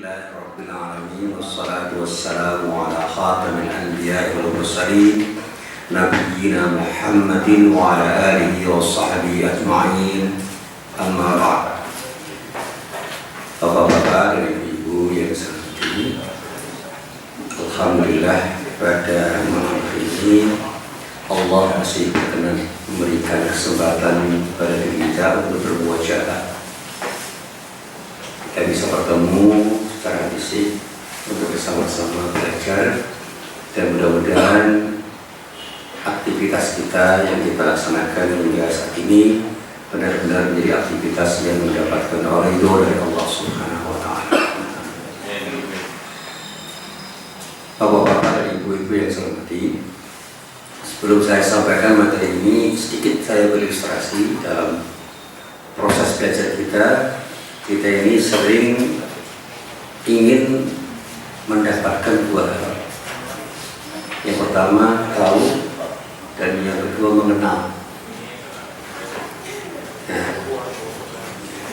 Alhamdulillahirabbil alamin wassalatu wassalamu ala khatamil anbiya'i wal mursalin nabiyyina Muhammadin wa ala alihi wa sahbihi ajma'in. Amma ba'd. Bapak-bapak dan ibu yang saya hormati, alhamdulillah pada malam hari ini Allah masih berkenan memberikan kesempatan pada diri kita untuk bermuajalah. Kita bisa bertemu secara fisik untuk bersama-sama belajar, dan mudah-mudahan aktivitas kita yang kita laksanakan hingga saat ini benar-benar menjadi aktivitas yang mendapatkan ridho dari Allah Subhanahu wa Ta'ala. Bapak-bapak dan ibu-ibu yang saya hormati, sebelum saya sampaikan materi ini, sedikit saya berilustrasi dalam proses belajar kita. Kita ini sering ingin mendapatkan dua hal. Yang pertama tahu, dan yang kedua mengenal. Nah,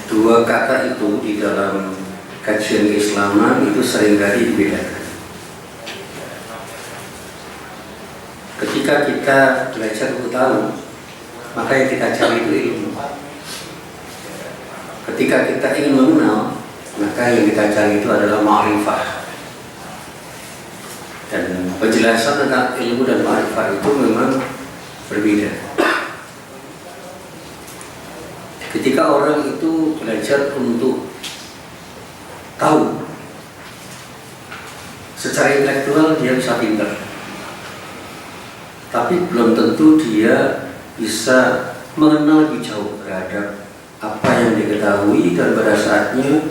dua kata itu di dalam kajian keislaman itu seringkali dibedakan. Ketika kita belajar untuk tahu, maka yang kita cari itu ilmu. Ketika kita ingin mengenal, maka yang kita cari itu adalah ma'rifah. Dan penjelasan tentang ilmu dan ma'rifah itu memang berbeda. Ketika orang itu belajar untuk tahu, secara intelektual dia bisa pintar, tapi belum tentu dia bisa mengenal lebih jauh terhadap apa yang diketahui, dan pada saatnya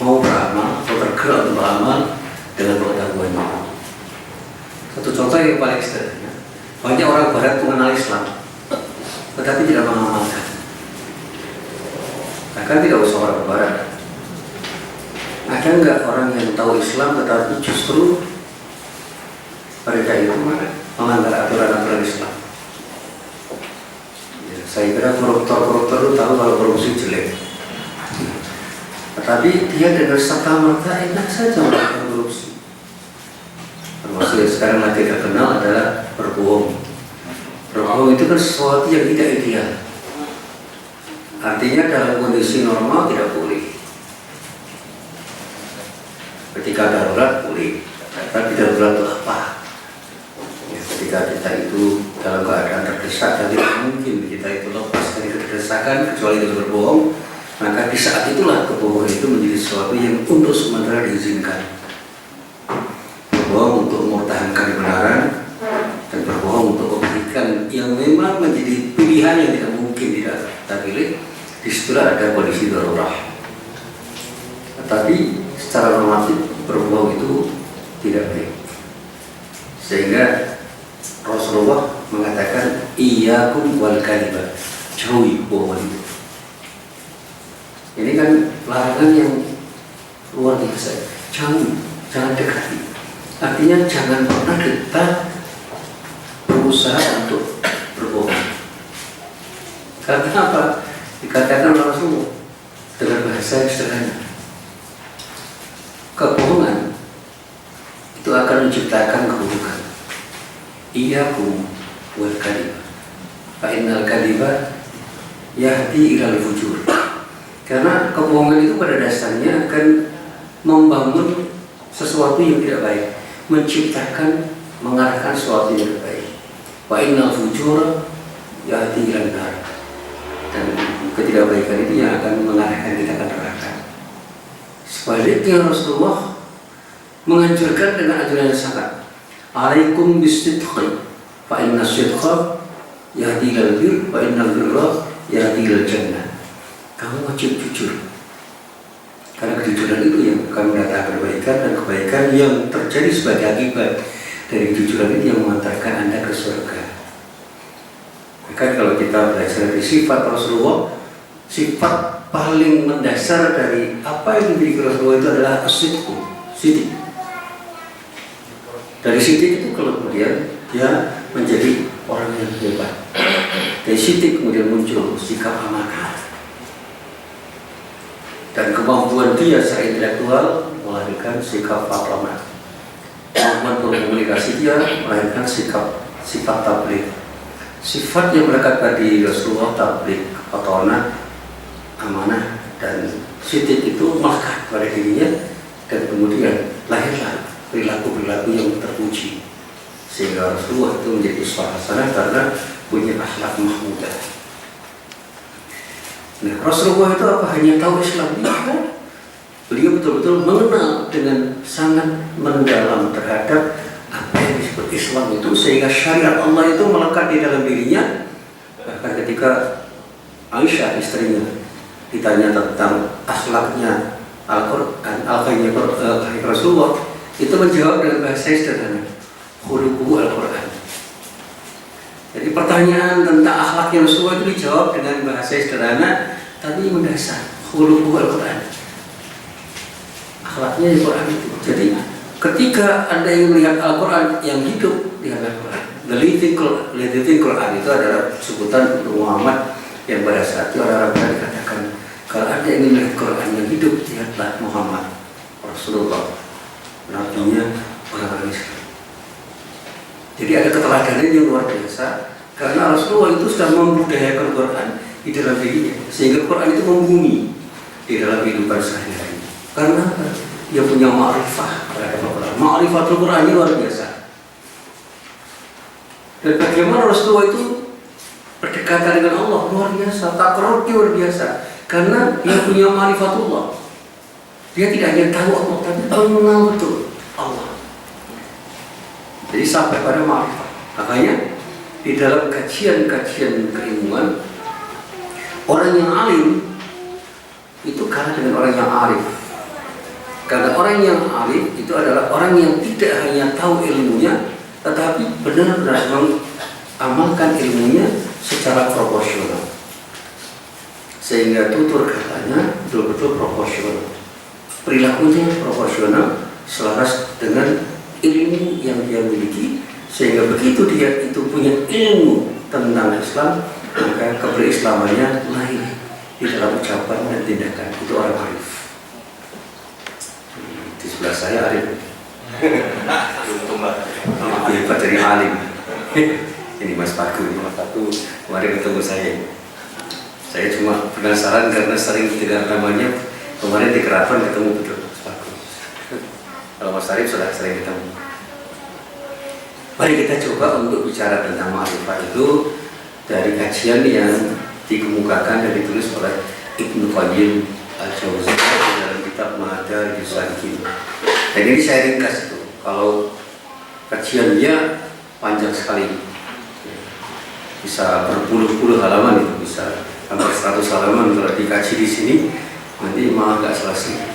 mau beramal atau tergerak untuk beramal dengan pengetahuannya. Satu contoh yang paling sederhana, banyak orang barat mengenal Islam tetapi tidak mengamalkan. Bahkan tidak usah orang barat, ada enggak orang yang tahu Islam tetapi justru mereka itu melanggar aturan-aturan Islam? Saya kira koruptor itu tahu kalau korupsi jelek, tetapi dia dengan serta-merta enak saja melakukan korupsi. Termasuk yang sekarang lagi terkenal adalah berbohong. Berbohong itu kan sesuatu yang tidak ideal. Artinya dalam kondisi normal tidak boleh. Ketika darurat boleh, tapi darurat itu apa? Ketika kita itu dalam keadaan terdesak dan tidak mungkin kita itu lepas dari kedesakan kecuali dengan berbohong, maka di saat itulah kebohongan itu menjadi sesuatu yang untuk sementara diizinkan. Berbohong untuk mempertahankan kebenaran, dan berbohong untuk memberikan yang memang menjadi pilihan yang tidak mungkin tidak kita pilih. Disitulah ada kondisi darurat. Tetapi secara normatif berbohong itu tidak baik, sehingga Rasulullah mengatakan iyyakum wal kadhiba, jauhi bohong itu. Ini kan larangan yang luar biasa. Jangan dekati. Artinya jangan pernah kita berusaha untuk berbohong. Karena apa? Dikatakan Rasulullah dengan bahasa yang sederhana, kebohongan itu akan menciptakan keburukan. Iyyakum wal kadhiba, fa innal kadhiba yahdi ilal fujur. Karena kebohongan itu pada dasarnya akan membangun sesuatu yang tidak baik, menciptakan, mengarahkan sesuatu yang tidak baik. Fa innal fujur yahdi ilal nar. Dan ketidakbaikan itu yang akan mengarahkan kita ke neraka. Sebaliknya Rasulullah menganjurkan dengan ajaran yang sangat, alaikum bisidqi fa inna sidqa yahdi ilal bir wa innal birra yahdi ilal jannah. Kamu wajib jujur, karena kejujuran itu yang akan mendatangkan kebaikan, dan kebaikan yang terjadi sebagai akibat dari kejujuran itu yang mengantarkan Anda ke surga. Maka kalau kita belajar dari sifat Rasulullah, sifat paling mendasar dari apa yang dimiliki Rasulullah itu adalah as-sidqu, sidik. Dari sidik itu kemudian dia menjadi orang yang hebat. Dari sidik kemudian muncul sikap amanah. Dan kemampuan dia secara intelektual melahirkan sikap patronat. Kemampuan berkomunikasi dia melahirkan sifat tabligh. Sifat yang melekat pada Rasulullah, tabligh, patronat, amanah, dan sidik itu melekat pada dirinya, dan kemudian lahirlah perilaku-perilaku yang terpuji, sehingga Rasulullah itu menjadi uswah hasanah karena punya akhlak mahmudah. Nah, Rasulullah itu apa? Hanya tahu Islam? Tidak. Beliau betul-betul mengenal dengan sangat mendalam terhadap apa yang disebut Islam itu, sehingga syariat Allah itu melekat di dalam dirinya. Bahkan ketika Aisyah istrinya ditanya tentang akhlaknya Al-Quran, al-Qur'an Rasulullah, itu menjawab dengan bahasa sederhana, khuluquhu Al-Quran. Jadi pertanyaan tentang akhlaknya Rasulullah itu dijawab dengan bahasa sederhana tapi mendasar, khuluquhu Al-Quran. Akhlaknya Al-Quran itu. Jadi ketika Anda ingin melihat Al-Quran yang hidup, lihat Al-Quran. The living Quran itu adalah sebutan untuk Muhammad yang pada saat itu orang-orang tadi katakan, kalau Anda ingin melihat Quran yang hidup, lihatlah Muhammad Rasulullah, nabinya orang-orang Islam. Jadi ada keteladanan yang luar biasa karena Rasulullah itu sudah membudayakan Quran di dalam dirinya, sehingga Quran itu membumi di dalam kehidupan sehari-hari. Karena dia punya ma'rifah terhadap Al-Quran. Ma'rifatul Quran ini luar biasa. Dan bagaimana Rasulullah itu berdekatan dengan Allah luar biasa, takarrub luar biasa, karena dia punya ma'rifatullah. Dia tidak hanya tahu Allah, tapi mengenal betul Allah. Jadi sampai pada ma'rifat. Makanya di dalam kajian-kajian keilmuan, orang yang alim itu kalah dengan orang yang arif. Karena orang yang arif itu adalah orang yang tidak hanya tahu ilmunya, tetapi benar-benar mengamalkan ilmunya secara proporsional, sehingga tutur katanya betul-betul proporsional, perilakunya proporsional, selaras dengan ilmu yang dia miliki, sehingga begitu dia itu punya ilmu tentang Islam, maka keberislamannya lahir di dalam ucapan dan tindakan. Itu orang arif. Di sebelah saya arif. Hebat dari alim. Ini Mas Paku. Mas Paku kemarin ketemu saya. Saya cuma penasaran karena sering dengar namanya. Kemarin di Keraton ketemu betul Mas Paku. Kalau Mas Arif sudah sering ketemu. Mari kita coba untuk bicara tentang ma'rifat itu dari kajian yang dikemukakan dan ditulis oleh Ibnu Qayyim Al-Jauziyah dalam kitab Madarijus Salikin. Dan ini saya ringkas itu. Kalau kajiannya panjang sekali, bisa berpuluh-puluh halaman, itu bisa hampir 100 halaman kalau dikaji di sini, nanti malah nggak selesai.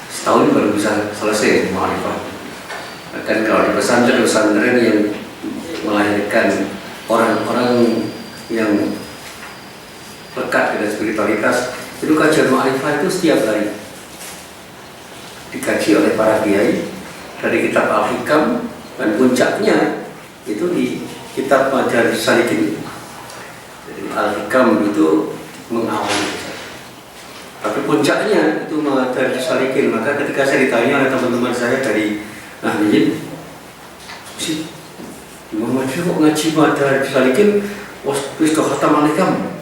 Setahun baru bisa selesai ma'rifat. Bahkan kalau di pesantren-pesantren yang melahirkan orang-orang yang lekat dengan spiritualitas, itu kajian ma'rifah itu setiap hari dikaji oleh para kiai dari kitab Al-Hikam, dan puncaknya itu di kitab Madarijus Salikin. Jadi Al-Hikam itu mengawali, tapi puncaknya itu Madarijus Salikin. Maka ketika saya ditanya oleh teman-teman saya dari Nahdliyin, si Muhammadiyah kok ngaji Madarijus Salikin, wis khatam Al-Hikam?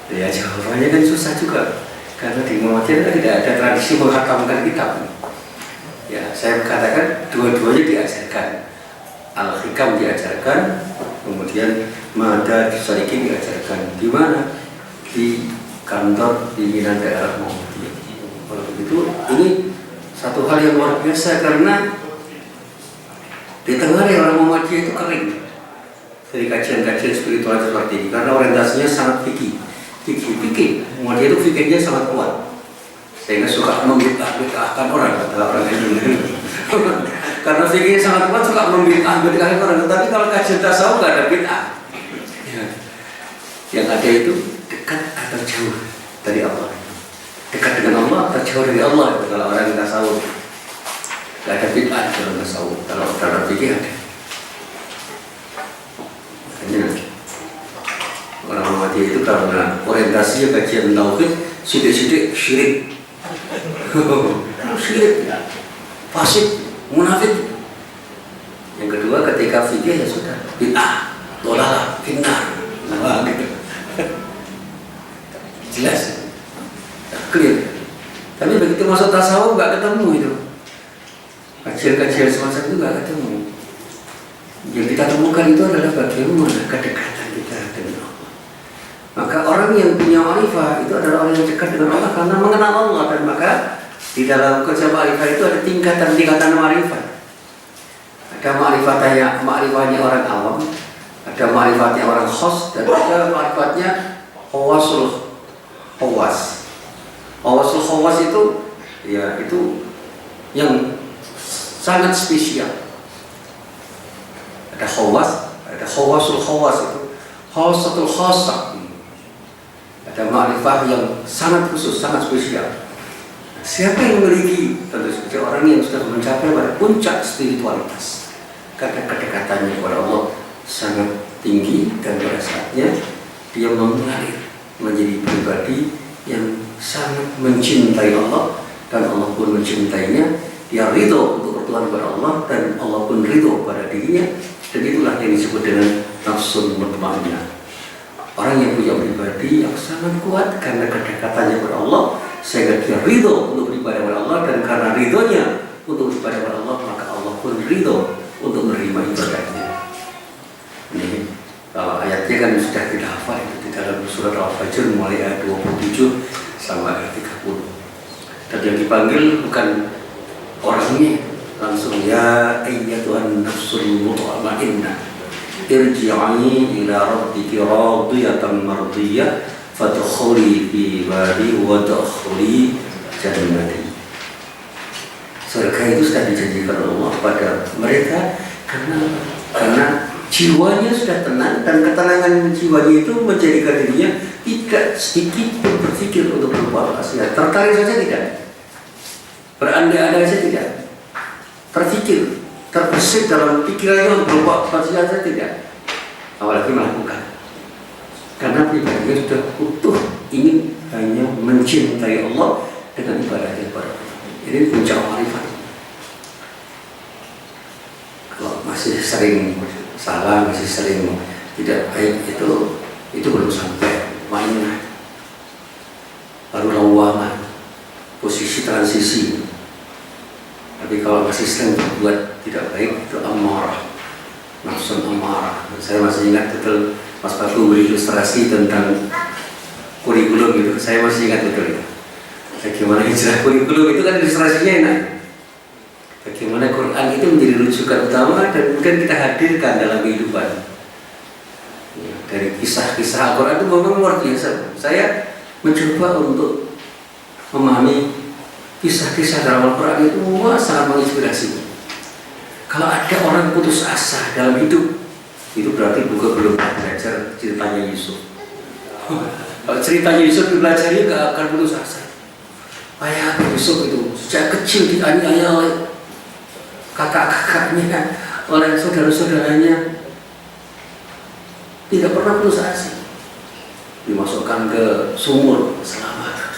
Ya jawabannya kan susah juga, karena di Muhammadiyah tidak ada tradisi menghatamkan kitab. Ya, saya katakan dua-duanya diajarkan. Al-Hikam diajarkan, kemudian Madarijus Salikin diajarkan. Di mana? Di kantor pimpinan daerah Muhammadiyah. Kalau begitu, ini satu hal yang luar biasa, karena di tengah orang Muhammadiyah itu kering dari kajian-kajian spiritual seperti ini, karena orientasinya sangat fikih. Muhammadiyah itu fikihnya sangat kuat, sehingga suka membid'ahkan orang, kata orang ini. Karena fikihnya sangat kuat, suka membid'ahkan orang. Tetapi kalau kajian tasawuf nggak ada bid'ah. Yang ada itu dekat atau jauh dari Allah, dekat dengan Allah atau jauh dari Allah. Kalau orang tasawuf nggak ada bid'ah dalam tasawuf. Kalau dalam fikih ada. Makanya orang Muhammadiyah itu karena orientasinya kajian tauhid, sidik-sidik syirik. Syirik, fasik, munafik. Yang kedua ketika fikih ya sudah bid'ah, dolalah, fitnah. Nah, gitu. Jelas, clear. Tapi begitu masuk tasawuf nggak ketemu itu. Kajian-kajian semacam itu nggak ketemu. Yang kita temukan itu adalah bagaimana kedekatan kita dengan Allah. Maka orang yang punya ma'rifah itu adalah orang yang dekat dengan Allah karena mengenal Allah. Dan maka di dalam konsep ma'rifah itu ada tingkatan-tingkatan ma'rifah. Ada ma'rifahnya orang awam, ada ma'rifatnya orang khos, dan ada ma'rifatnya khawasul khawas. Khawasul khawas itu ya itu yang sangat spesial. Ada khawas, ada khawasul khawas itu khawasatul khasa. Ada ma'rifah yang sangat khusus, sangat spesial. Siapa yang memiliki, tentu saja orang yang sudah mencapai pada puncak spiritualitas, karena kedekatannya kepada Allah sangat tinggi, dan pada saatnya dia mengalir menjadi pribadi yang sangat mencintai Allah, dan Allah pun mencintainya. Dia ridho untuk bertuhan kepada Allah, dan Allah pun ridho pada dirinya. Dan itulah yang disebut dengan nafsun mutmainnah. Orang yang punya pribadi yang sangat kuat karena kedekatannya kepada Allah, sehingga dia ridho untuk beribadah kepada Allah, dan karena ridhonya untuk beribadah kepada Allah, maka Allah pun ridho untuk menerima ibadahnya. Ini kalau ayatnya kan sudah kita hafal itu di dalam surat Al-Fajr mulai ayat 27 sampai ayat 30. Dan yang dipanggil bukan orangnya, langsung ya ayyatuhan nafsul mutmainnah irji'i ila rabbiki radiyatan mardiyah fadkhuli fi ibadi wadkhuli jannati. Surga itu sudah dijanjikan Allah pada mereka karena jiwanya sudah tenang, dan ketenangan jiwanya itu menjadikan dirinya tidak sedikit pun berpikir untuk berbuat maksiat. Tertarik saja tidak, berandai-andai saja tidak, terfikir, terbesit dalam pikirannya untuk berbuat maksiat saja tidak, apalagi melakukan. Karena pribadinya sudah utuh, ingin hanya mencintai Allah dengan ibadahnya kepada Allah. Ini puncak ma'rifat. Kalau masih sering salah, masih sering tidak baik, itu belum sampai mainnya. Baru lawaman, posisi transisi. Tapi kalau masih sering berbuat tidak baik, itu amarah, nafsun amarah. Saya masih ingat betul Mas Batu beri ilustrasi tentang kurikulum itu. Saya masih ingat betul itu. Bagaimana hijrah kurikulum itu kan ilustrasinya enak. Bagaimana Quran itu menjadi rujukan utama dan kemudian kita hadirkan dalam kehidupan. Ya, dari kisah-kisah Al-Quran itu memang luar biasa. Saya mencoba untuk memahami kisah-kisah dalam Al-Quran itu sangat menginspirasi. Kalau ada orang putus asa dalam hidup, itu berarti belum belajar ceritanya Yusuf. Kalau ceritanya Yusuf dipelajari nggak akan putus asa. Ayah Yusuf itu sejak kecil dianiaya oleh kakak-kakaknya, oleh saudara-saudaranya, tidak pernah putus asa. Dimasukkan ke sumur, selamat.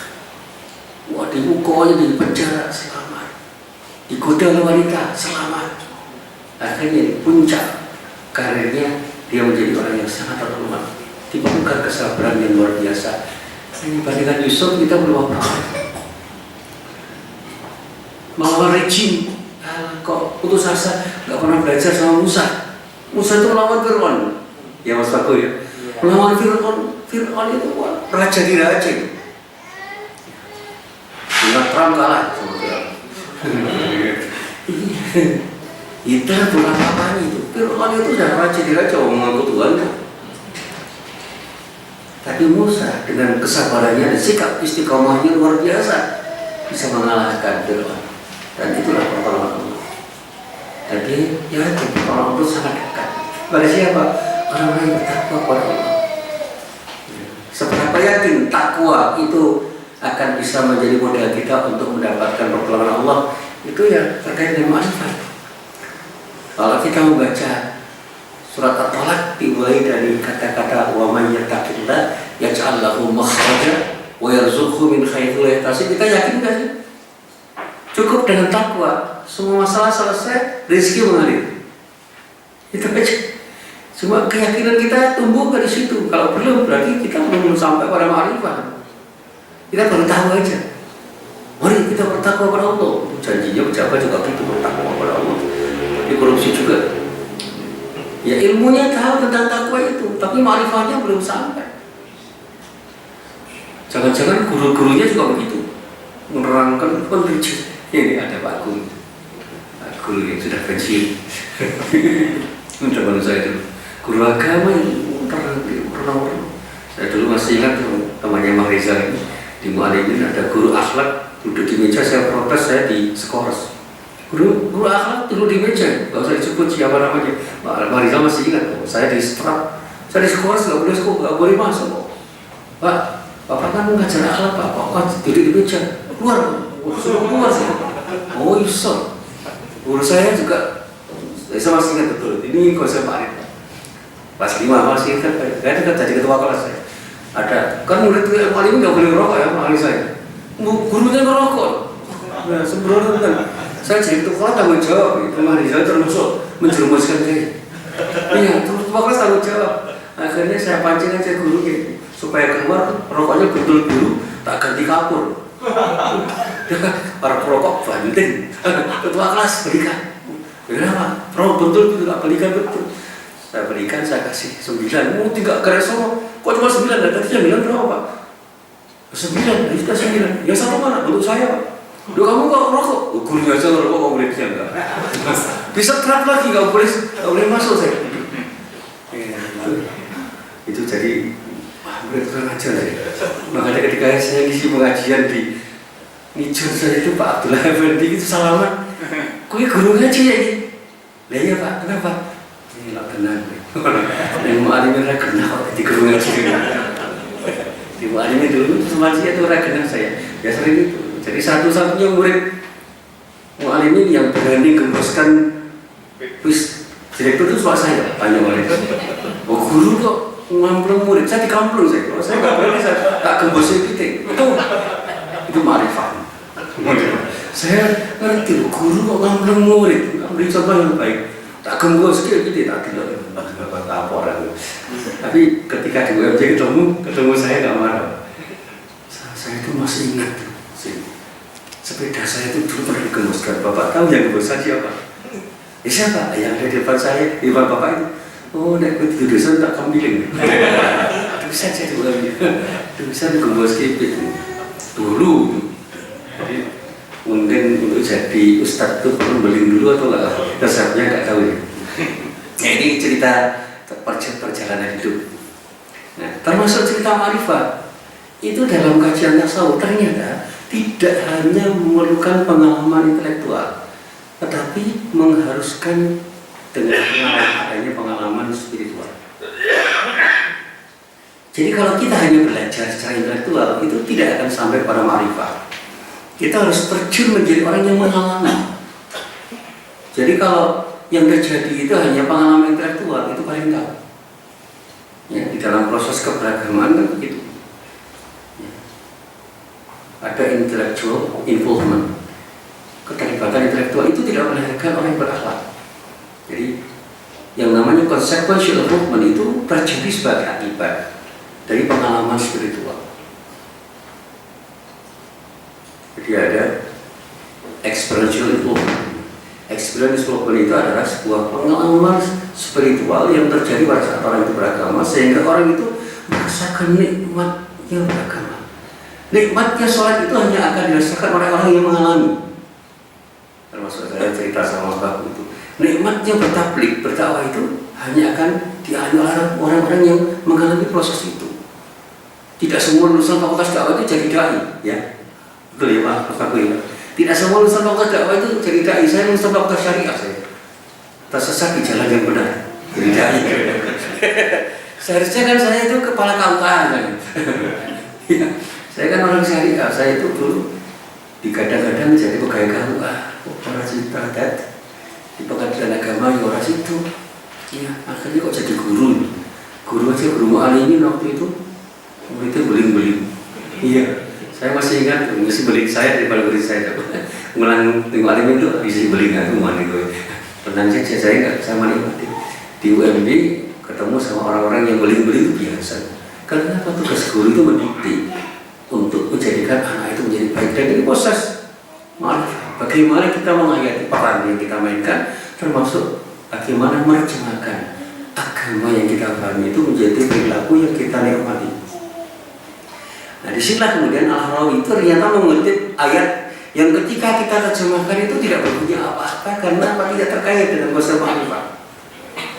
Wah, dipukul, di penjara, selamat. Digoda oleh wanita, selamat. Akhirnya di puncak karirnya dia menjadi orang yang sangat terhormat, diperlukan kesabaran yang luar biasa. Dibandingkan Yusuf, kita belum apa-apa. Melawan rejim, kok putus asa, nggak pernah belajar sama Musa. Musa itu melawan Fir'aun, ya Mas Bago ya. Melawan Fir'aun itu raja di raja. Donald Trump kalah sama Fir'aun. Itu bukan apa-apanya itu. Fir'aun itu sudah raja di raja, mengaku Tuhan. Tapi Musa dengan kesabarannya dan sikap istiqomahnya luar biasa bisa mengalahkan Fir'aun. Dan itulah pertolongan Allah. Jadi ya pertolongan itu sangat dekat. Pada siapa? Orang-orang yang bertakwa kepada Allah. Seberapa yakin takwa itu akan bisa menjadi modal kita untuk mendapatkan pertolongan Allah, itu ya terkait dengan ma'rifat. Kalau kita membaca surat At-Talaq dimulai dari kata-kata wa may yattaqillah yaj'al lahu makhraja wa yarzuqhu min haitsu la yahtasib. Kita yakin nggak sih? Cukup dengan takwa, semua masalah selesai, rezeki mengalir. Itu aja. Cuma keyakinan kita tumbuh dari situ. Kalau belum, berarti kita belum sampai pada ma'rifah. Kita baru tahu aja. Mari kita bertakwa kepada Allah. Janjinya pejabat juga gitu, bertakwa kepada Allah. Tapi korupsi juga. Ya ilmunya tahu tentang takwa itu, tapi ma'rifahnya belum sampai. Jangan-jangan guru-gurunya juga begitu, menerangkan kondisi. Ini ada Pak Guru, Pak Guru yang sudah pensiun. Udah baru saya dulu, guru agama yang pernah. Saya dulu masih ingat temannya Mang Rizal ini di Mu'alimin ada guru akhlak duduk di meja, saya protes, saya di skors. Guru akhlak duduk di meja, nggak usah disebut siapa namanya. Mang Rizal masih ingat, saya di strap, saya di skors, nggak boleh masuk. Pak, Bapak kan ngajar akhlak, Pak duduk di meja, keluar. Suruh keluar sih. Oh bisa. Guru saya juga, saya masih ingat betul. Ini konsep Pak Pas 5 masih ingat. Saya dekat jadi ketua kelas saya. Ada kan murid yang paling nggak boleh ngerokok ya, Pak saya. Gurunya ngerokok. Nah sembrono kan. Saya jadi ketua tanggung jawab. Kemarin saya termasuk menjerumuskan saya. Iya, ketua kelas tanggung jawab. Akhirnya saya pancing aja gurunya supaya keluar rokoknya betul biru, tak ganti kapur. Para perokok banting, ketua kelas berikan. Kenapa? Betul itu tak berikan betul. Saya berikan, saya kasih 9. Tidak ke restoran. Kok cuma 9? Tadi yang bilang berapa Pak? 9, itu 9. Yang satu mana? Untuk saya Pak. Loh kamu kok rokok? Gurunya aja ngerokok, kok boleh dia enggak? Bisa trap lagi, nggak boleh masuk saya. Itu jadi murid kurang ajar ya. Makanya ketika saya ngisi pengajian di Nijon saya itu Pak Abdullah Effendi itu salaman. Kue guru ngaji ya ini. Lah iya Pak, kenapa? Ini nggak kenal. Yang Mu'alimin nggak kenal kok di guru ngaji. Di Mu'alimin dulu semasa itu nggak kenal saya. Ya sering itu. Jadi satu-satunya murid Mu'alimin yang berani gemboskan direktur itu cuma saya. Tanya oleh oh guru kok ngamplung murid, saya di kamplung saya. Kalau saya nggak berani, saya tak gembosin piting. Itu ma'rifah. Saya ngerti, guru kok ngamplung murid, beri contoh yang baik. Tak gembos gitu, tak dilok. Laporan. Tapi ketika di UMJ ketemu saya nggak marah. Saya itu masih ingat sepeda saya itu dulu pernah digemboskan. Bapak tahu yang gemboskan siapa? Siapa? Yang ada di depan saya, di depan bapak itu. Oh, nek kuwi dosen tak kambiling. Dosen saya juga dosen gembos kipit dulu. Jadi mungkin untuk jadi ustadz itu perlu beli dulu atau enggak? Resepnya enggak tahu ya. Nah, ini cerita perjalanan hidup. Nah, termasuk cerita ma'rifah. Itu dalam kajian tasawuf ternyata tidak hanya memerlukan pengalaman intelektual, tetapi mengharuskan dengan adanya pengalaman spiritual. Jadi kalau kita hanya belajar secara intelektual itu tidak akan sampai pada ma'rifah. Kita harus terjun menjadi orang yang mengalami. Jadi kalau yang terjadi itu hanya pengalaman intelektual itu paling tahu. Ya, di dalam proses keberagaman kan begitu. Ya. Ada intellectual involvement. Keterlibatan intelektual itu tidak melahirkan orang yang berakhlak. Jadi yang namanya consequential involvement itu terjadi sebagai akibat dari pengalaman spiritual. Jadi ada experiential involvement. Experiential involvement itu adalah sebuah pengalaman spiritual yang terjadi pada saat orang itu beragama sehingga orang itu merasakan nikmatnya beragama. Nikmatnya sholat itu hanya akan dirasakan oleh orang yang mengalami. Termasuk saya cerita sama Bapak itu. Nikmatnya bertablik, berdakwah itu hanya akan dialami oleh orang-orang yang mengalami proses itu. Tidak semua lulusan fakultas dakwah itu jadi dai, ya. Betul ya Pak, ya. Tidak semua lulusan fakultas dakwah itu jadi dai. Saya lulusan fakultas syariah saya. Tersesat di jalan yang benar, jadi dai. Seharusnya kan saya itu kepala KUA kan. Ya, saya kan orang syariah, saya itu dulu digadang-gadang jadi pegawai KUA, para cita dat. Di pengadilan agama ya orang situ. Ya, akhirnya kok jadi guru. Guru aja, guru Mu'alimin waktu itu muridnya beling-beling. Iya, saya masih ingat, mesti beli saya daripada beli saya. Ngulang tengok alim itu bisa beli nggak mana gue. Tenang saja, saya nggak sama nikmati. Di UMB ketemu sama orang-orang yang beli itu biasa. Karena apa, tugas guru itu mendidik untuk menjadikan anak itu menjadi baik, dan ini proses. Bagaimana kita menghayati peran yang kita mainkan, termasuk bagaimana menerjemahkan agama yang kita pahami itu menjadi perilaku yang kita nikmati. Nah, disinilah kemudian Al-Harawi itu ternyata mengutip ayat yang ketika kita terjemahkan itu tidak berbunyi apa-apa karena apa, tidak terkait dengan konsep ma'rifah.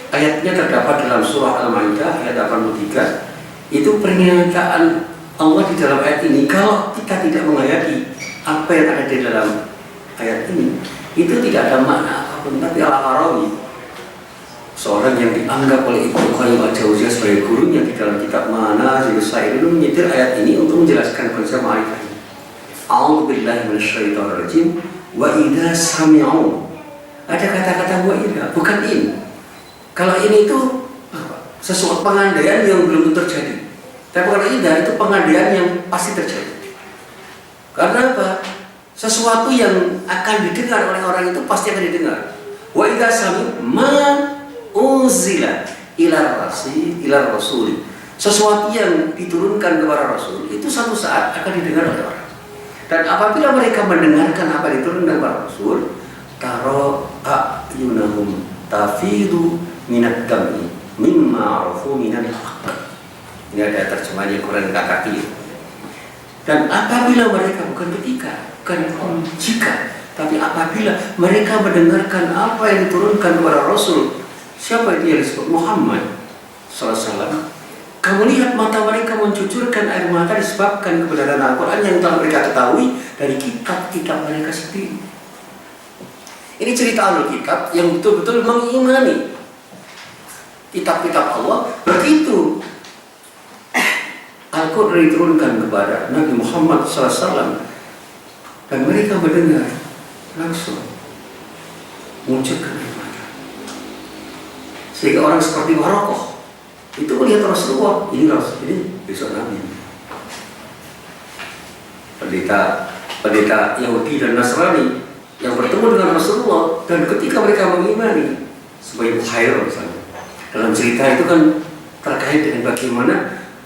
Ayatnya terdapat dalam surah Al-Maidah ayat 83. Itu pernyataan Allah di dalam ayat ini. Kalau kita tidak menghayati apa yang ada di dalam ayat ini, itu tidak ada makna apapun. Tapi Al-Harawi, seorang yang dianggap oleh Ibnu Qayyim al-Jauziyah sebagai gurunya di dalam kitab Manazilus Sa'irin, itu menyetir ayat ini untuk menjelaskan konsep ma'rifah ini. A'udzubillahi minasyaitonirrajim. Wa idza sami'u. Ada kata-kata wa idza, bukan in. Kalau ini itu sesuatu pengandaian yang belum terjadi. Tapi kalau idza itu pengandaian yang pasti terjadi. Karena apa? Sesuatu yang akan didengar oleh orang itu pasti akan didengar. Wa idza sami'u ma unzila ila rasuli. Sesuatu yang diturunkan kepada Rasul itu satu saat akan didengar oleh orang. Dan apabila mereka mendengarkan apa yang diturunkan kepada Rasul, taro a'yunahum tafidu minad dam'i mimma arafu minal haqq. Ini ada terjemahannya Quran kaki. Dan apabila mereka, bukan ketika, bukan jika, tapi apabila mereka mendengarkan apa yang diturunkan kepada Rasul, siapa itu yang disebut Muhammad SAW, kamu lihat mata mereka mencucurkan air mata disebabkan kebenaran Al-Quran yang telah mereka ketahui dari kitab-kitab mereka sendiri. Ini cerita Alkitab yang betul-betul mengimani kitab-kitab Allah. Begitu Al-Quran diturunkan kepada Nabi Muhammad SAW dan mereka mendengar, langsung munculkan air mata. Sehingga orang seperti Warokoh itu melihat Rasulullah, ini besok Nabi. Pendeta Yahudi dan Nasrani yang bertemu dengan Rasulullah, dan ketika mereka mengimani sebagai Bukhair misalnya, dalam cerita itu kan terkait dengan bagaimana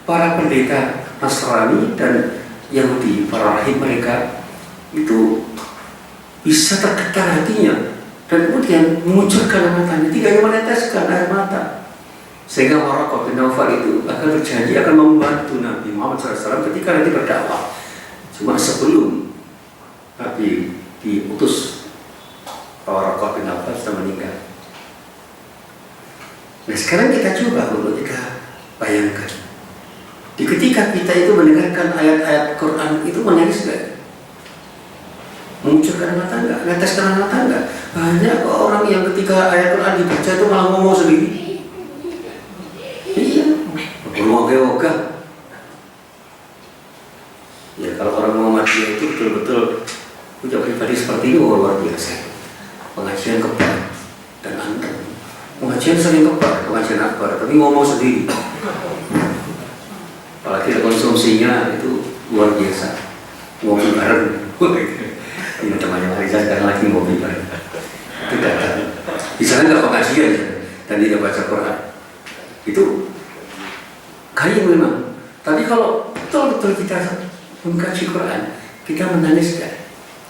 para pendeta Nasrani dan Yahudi, para rahib mereka itu bisa tergetar hatinya dan kemudian mengucurkan air matanya, tidak hanya meneteskan air mata. Sehingga Waraqah bin Nawfal itu akan berjanji akan membantu Nabi Muhammad SAW ketika nanti berdakwah. Cuma sebelum Nabi diutus, Waraqah bin Nawfal sudah meninggal. Nah, sekarang kita coba untuk kita bayangkan, di ketika kita itu mendengarkan ayat-ayat Quran itu menangis nggak? Mengucurkan mata nggak? Neteskan mata nggak? Banyak orang yang ketika ayat Quran dibaca itu malah ngomong sendiri. Iya, bermoga-moga. Ya, kalau orang Muhammadiyah itu betul-betul punya pribadi seperti ini, luar biasa. Pengajian kebar dan anteng. Pengajian sering kebar, pengajian akbar, tapi ngomong sendiri. Apalagi konsumsinya itu luar biasa. Ngopi bareng. Ini temannya Marisa sekarang lagi ngopi bareng. Itu datang. Di sana nggak pengajian dan tidak baca Quran. Itu kayu memang. Tapi kalau betul-betul kita mengkaji Quran, kita menangis kan?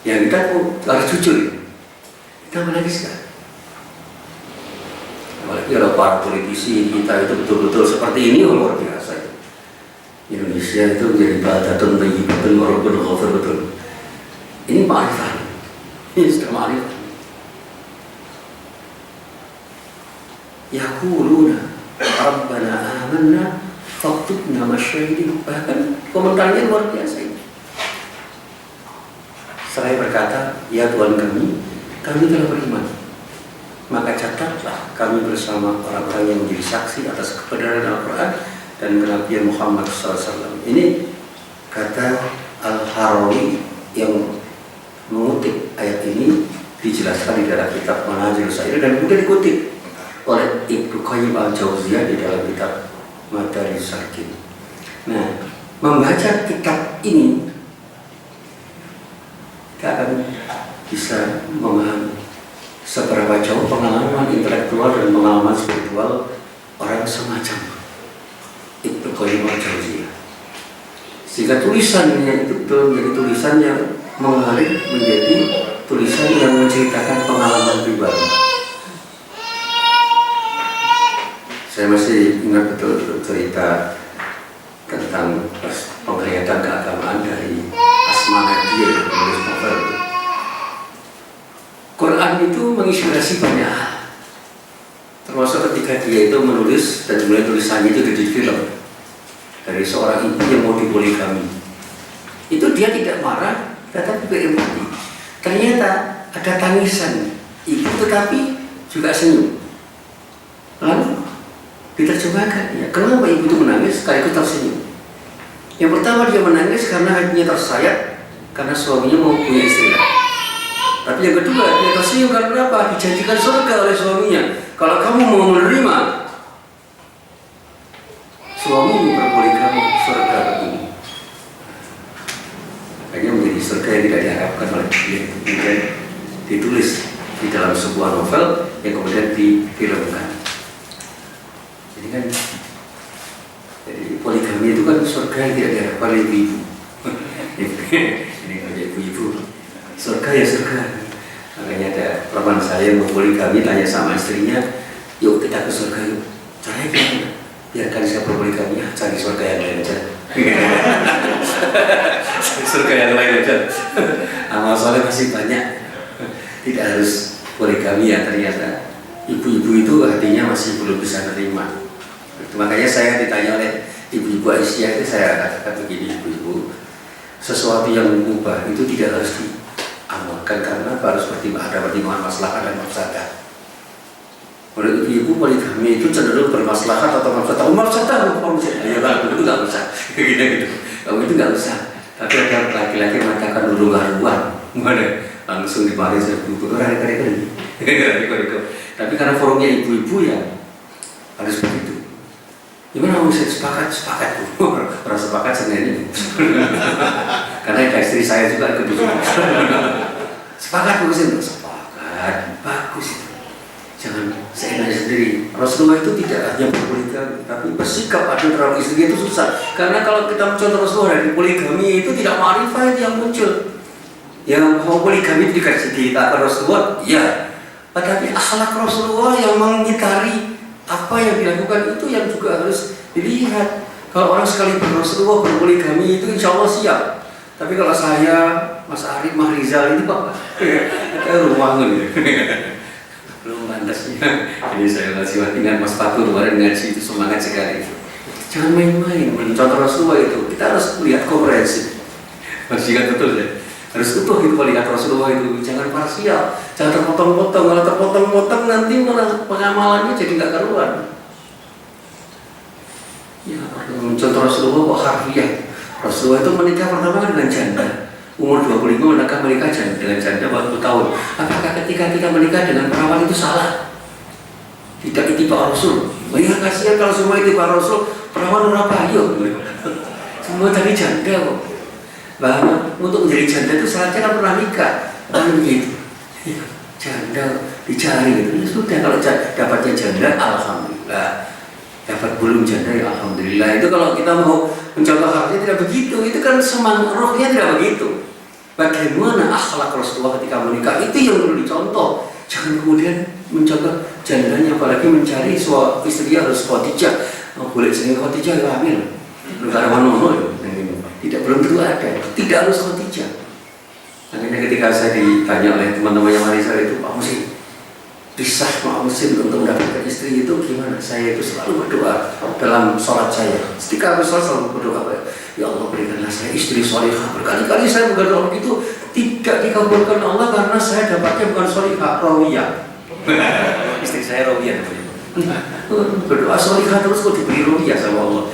Ya kita harus jujur. Kita menangis kan? Apalagi kalau para politisi kita itu betul-betul seperti ini, luar biasa. Indonesia itu menjadi badatun thayyibatun wa rabbun ghafur, betul. Ini ma'rifah. Ini sudah ma'rifah. Yaquluna Rabbana amanna faktubna masyahidin. Bahkan komentarnya luar biasa ini. Saya berkata, ya Tuhan kami telah beriman, maka catatlah kami bersama orang-orang yang menjadi saksi atas kebenaran Al-Quran dan kenabian Muhammad SAW. Ini kata Al-Harawi yang mengutip ayat ini, dijelaskan di dalam kitab Manazilus Sa'irin dan kemudian dikutip oleh Ibnu Qayyim al-Jauziyah di dalam kitab Madarijus Salikin. Nah, membaca kitab ini, kita akan bisa memahami seberapa jauh pengalaman intelektual dan pengalaman spiritual orang semacam Ibnu Qayyim al-Jauziyah. Sehingga tulisannya itu menjadi tulisan yang mengalir menjadi tulisan yang menceritakan pengalaman pribadi. Saya masih ingat betul cerita tentang penglihatan keagamaan dari Asma Nadir, penulis novel. Quran itu menginspirasi banyak hal, termasuk ketika dia itu menulis dan mulai tulisannya itu jadi film dari seorang ibu yang mau dipoligami. Itu dia tidak marah, tetapi berempati. Ternyata ada tangisan ibu tetapi juga senyum. Lalu diterjemahkan, ya, kenapa ibu itu menangis sekaligus tersenyum? Yang pertama, dia menangis karena hatinya tersayat karena suaminya mau punya istri. Tapi yang kedua, dia tersenyum karena apa? Dijanjikan surga oleh suaminya. Kalau kamu mau menerima suamimu berpoligami, surga bagimu. Hanya menjadi surga yang tidak diharapkan oleh dia. Kemudian ditulis di dalam sebuah novel yang kemudian difilmkan. Jadi kan, jadi poligami itu kan surga yang tidak diharapkan oleh ibu-ibu. Ini kerja ibu-ibu. Surga ya surga. Makanya ada teman saya yang berpoligami, tanya sama istrinya, yuk kita ke surga yuk. Caranya gimana? Biarkan saya berpoligami, ya, cari surga yang lain aja. Surga yang lain aja. Amal soleh masih banyak. Tidak harus poligami ya, ternyata ibu-ibu itu artinya masih belum bisa menerima. Makanya saya ditanya oleh ibu-ibu Aisyah itu, saya katakan begini, ibu-ibu, sesuatu yang mengubah itu tidak harus diamalkan karena harus ada pertimbangan maslahat dan mafsadah. Menurut ibu-ibu, poligami itu cenderung bermaslahat atau mafsadah. Mafsadah, ya kan, itu nggak usah. Gitu. Kamu itu nggak usah. Tapi ada laki-laki mengatakan dulu haruan, mana langsung dipakai sebuah orang kali. Tapi karena forumnya ibu-ibu ya harus begitu. Gimana mau saya sepakat bu, orang sepakat sendiri. Karena istri saya juga ikut dulu. Sepakat bu, sepakat, bagus itu. Jangan seenaknya sendiri. Rasulullah itu tidak hanya berpoligami, tapi bersikap adil terhadap istri itu susah. Karena kalau kita mencontoh Rasulullah dari poligami itu tidak ma'rifat yang muncul. Yang mau poligami itu dikasih kita Rasulullah, ya. Tetapi akhlak Rasulullah yang mengitari apa yang dilakukan itu yang juga harus dilihat. Kalau orang sekali Rasulullah berpoligami itu insya Allah siap. Tapi kalau saya, Mas Arif, Mas Rizal ini Pak, kita ruangan ya. Belum pantasnya. Jadi saya masih ingat Mas Fatur kemarin ngaji itu semangat sekali. Jangan main-main mencontoh Rasulullah itu. Kita harus lihat komprehensif. Masih ingat betul ya. Harus utuh itu melihat Rasulullah itu, jangan parsial, jangan terpotong-potong. Kalau terpotong-potong nanti malah pengamalannya jadi nggak karuan. Ya, contoh Rasulullah kok harfiah. Rasulullah itu menikah pertama dengan janda, umur 25 menikah dengan janda 40 tahun. Apakah ketika kita menikah dengan perawan itu salah? Tidak itibak Rasul. Ya kasihan kalau semua itibak Rasul, perawan apa? Ayo, semua tadi janda kok. Bahwa untuk menjadi janda itu syaratnya kan pernah nikah, kan begitu. Janda dicari gitu. Ya sudah, kalau dapatnya janda, alhamdulillah. Dapat belum janda, ya alhamdulillah. Itu kalau kita mau mencontoh harusnya tidak begitu. Itu kan semangat rohnya tidak begitu. Bagaimana akhlak Rasulullah ketika menikah itu yang perlu dicontoh. Jangan kemudian mencontoh jandanya, apalagi mencari istri harus Khadijah. Oh, boleh sini Khadijah ya hamil. Negara mana? Tidak, belum tentu ada, tidak harus Khadijah. Akhirnya ketika saya ditanya oleh teman-temannya Marisa itu, Pak Musin, pisah Pak Musin untuk mendapatkan istri itu gimana? Saya itu selalu berdoa dalam sholat saya. Ketika habis sholat selalu berdoa, ya Allah berikanlah saya istri sholihah. Berkali-kali saya berdoa begitu, tidak dikabulkan Allah karena saya dapatnya bukan sholihah, rawiyah. Istri saya rawiyah. Berdoa sholihah terus kok diberi rawiyah sama Allah.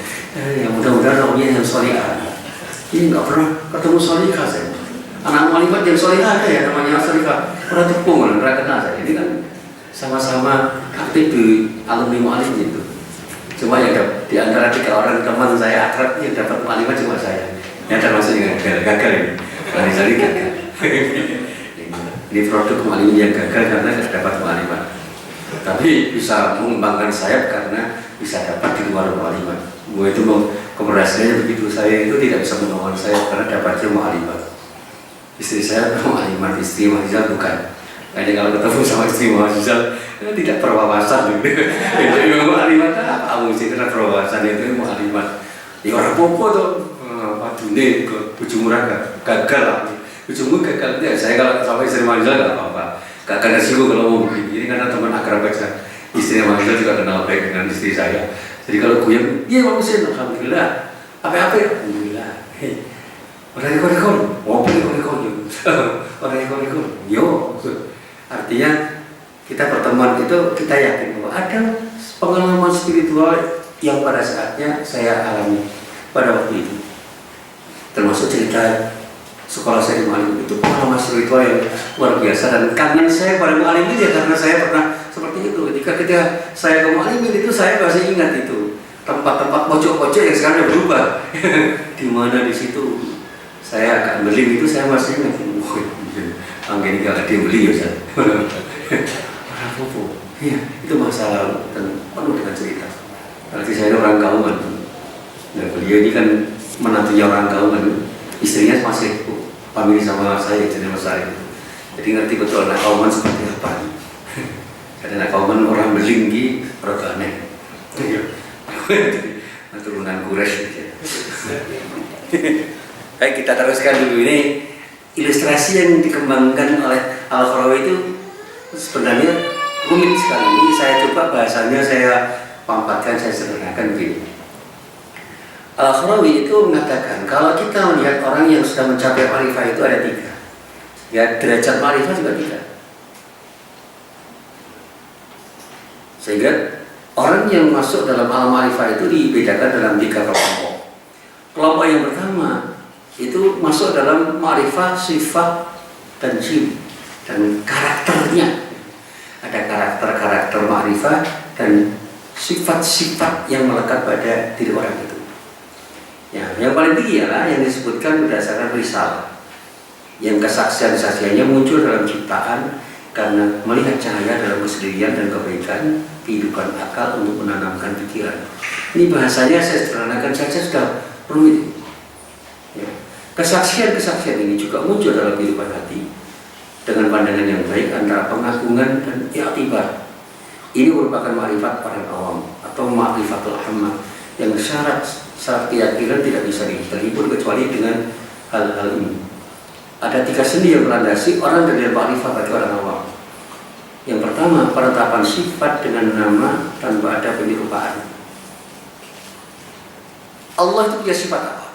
Ya mudah-mudahan rawiyah yang sholihah. Ini nggak pernah ketemu sholihah saya. Anak walimat yang sholihah ada ya namanya sholihah. Pernah tepung, pernah kenal saya. Ini kan sama-sama aktif di alumni mu'alim gitu. Cuma yang di antara 3 orang teman saya akrab yang dapat walimat cuma saya. Ya termasuk yang gagal ini. Barangkali gagal. Ini produk mu'alimin yang gagal karena tidak dapat mu'aliman. Tapi bisa mengembangkan sayap karena bisa dapat di luar mu'aliman. Gue itu mau komunikasinya begitu, saya itu tidak bisa mengembangkan sayap karena dapatnya mu'aliman. Istri saya mu'aliman, istri mahasiswa bukan. Jadi kalau ketemu sama istri mahasiswa tidak berwawasan gitu. Jadi mu'aliman apa? Kamu istri tidak berwawasan itu mu'aliman. Ya orang popo tuh, waduh nih, bujumu gagal lah. Bujumu gagal ya. Saya kalau sama istri mahasiswa nggak apa-apa. Gak akan tersinggung kalau mau begini. Ini karena teman akrab aja. Istri mahasiswa juga kenal baik dengan istri saya. Jadi kalau gue, iya Pak Husin, alhamdulillah. Apa-apa ya? Alhamdulillah. Orang rekor-rekor, mau rekor-rekor orang rekor-rekor. Yo, artinya kita pertemuan itu kita yakin bahwa ada pengalaman spiritual yang pada saatnya saya alami pada waktu itu. Termasuk cerita sekolah saya di Mu'alim itu pengalaman spiritual yang luar biasa, dan kangen saya pada Mu'alim ya karena saya pernah seperti itu. Ketika saya ke Mu'alim itu saya masih ingat itu tempat-tempat pojok-pojok yang sekarang berubah. Di mana di situ saya agak beling itu saya masih ingat. Angin gak ada yang beli ya Ustaz. Orang popo. Iya, itu masa lalu dan penuh dengan cerita. Berarti saya orang Kauman. Nah, beliau ini kan menantunya orang Kauman. Istrinya masih famili sama saya, jadi Mas Ari. Jadi ngerti betul anak Kauman seperti apa. Karena anak Kauman orang beling di rada aneh. Turunan Quraisy. Baik, kita teruskan dulu. Ini ilustrasi yang dikembangkan oleh Al-Kharawi itu sebenarnya rumit sekali. Ini saya coba bahasanya saya pampatkan, saya sederhanakan begini. Al-Kharawi itu mengatakan kalau kita melihat orang yang sudah mencapai ma'rifah itu ada 3. Ya, derajat ma'rifah juga 3. Sehingga orang yang masuk dalam al-ma'rifah itu dibedakan dalam 3 kelompok. Kelompok yang pertama itu masuk dalam ma'rifah, sifat, dan jim, dan karakternya. Ada karakter-karakter ma'rifah dan sifat-sifat yang melekat pada diri orang itu. Ya, yang paling tinggi ialah yang disebutkan berdasarkan risalah, yang kesaksian-saksiannya muncul dalam ciptaan karena melihat cahaya dalam kesendirian dan kebaikan kehidupan akal untuk menanamkan pikiran. Ini bahasanya saya sederhanakan saja sudah rumit. Ya. Kesaksian-kesaksian ini juga muncul dalam kehidupan hati dengan pandangan yang baik antara pengagungan dan i'tibar. Ini merupakan ma'rifat orang awam atau ma'rifatul ammah yang syarat keyakinan tidak bisa terhibur kecuali dengan hal-hal ini. Ada 3 sendi yang melandasi orang dari ma'rifat bagi orang awam. Yang pertama, penetapan sifat dengan nama tanpa ada penirupaan. Allah itu punya sifat apa?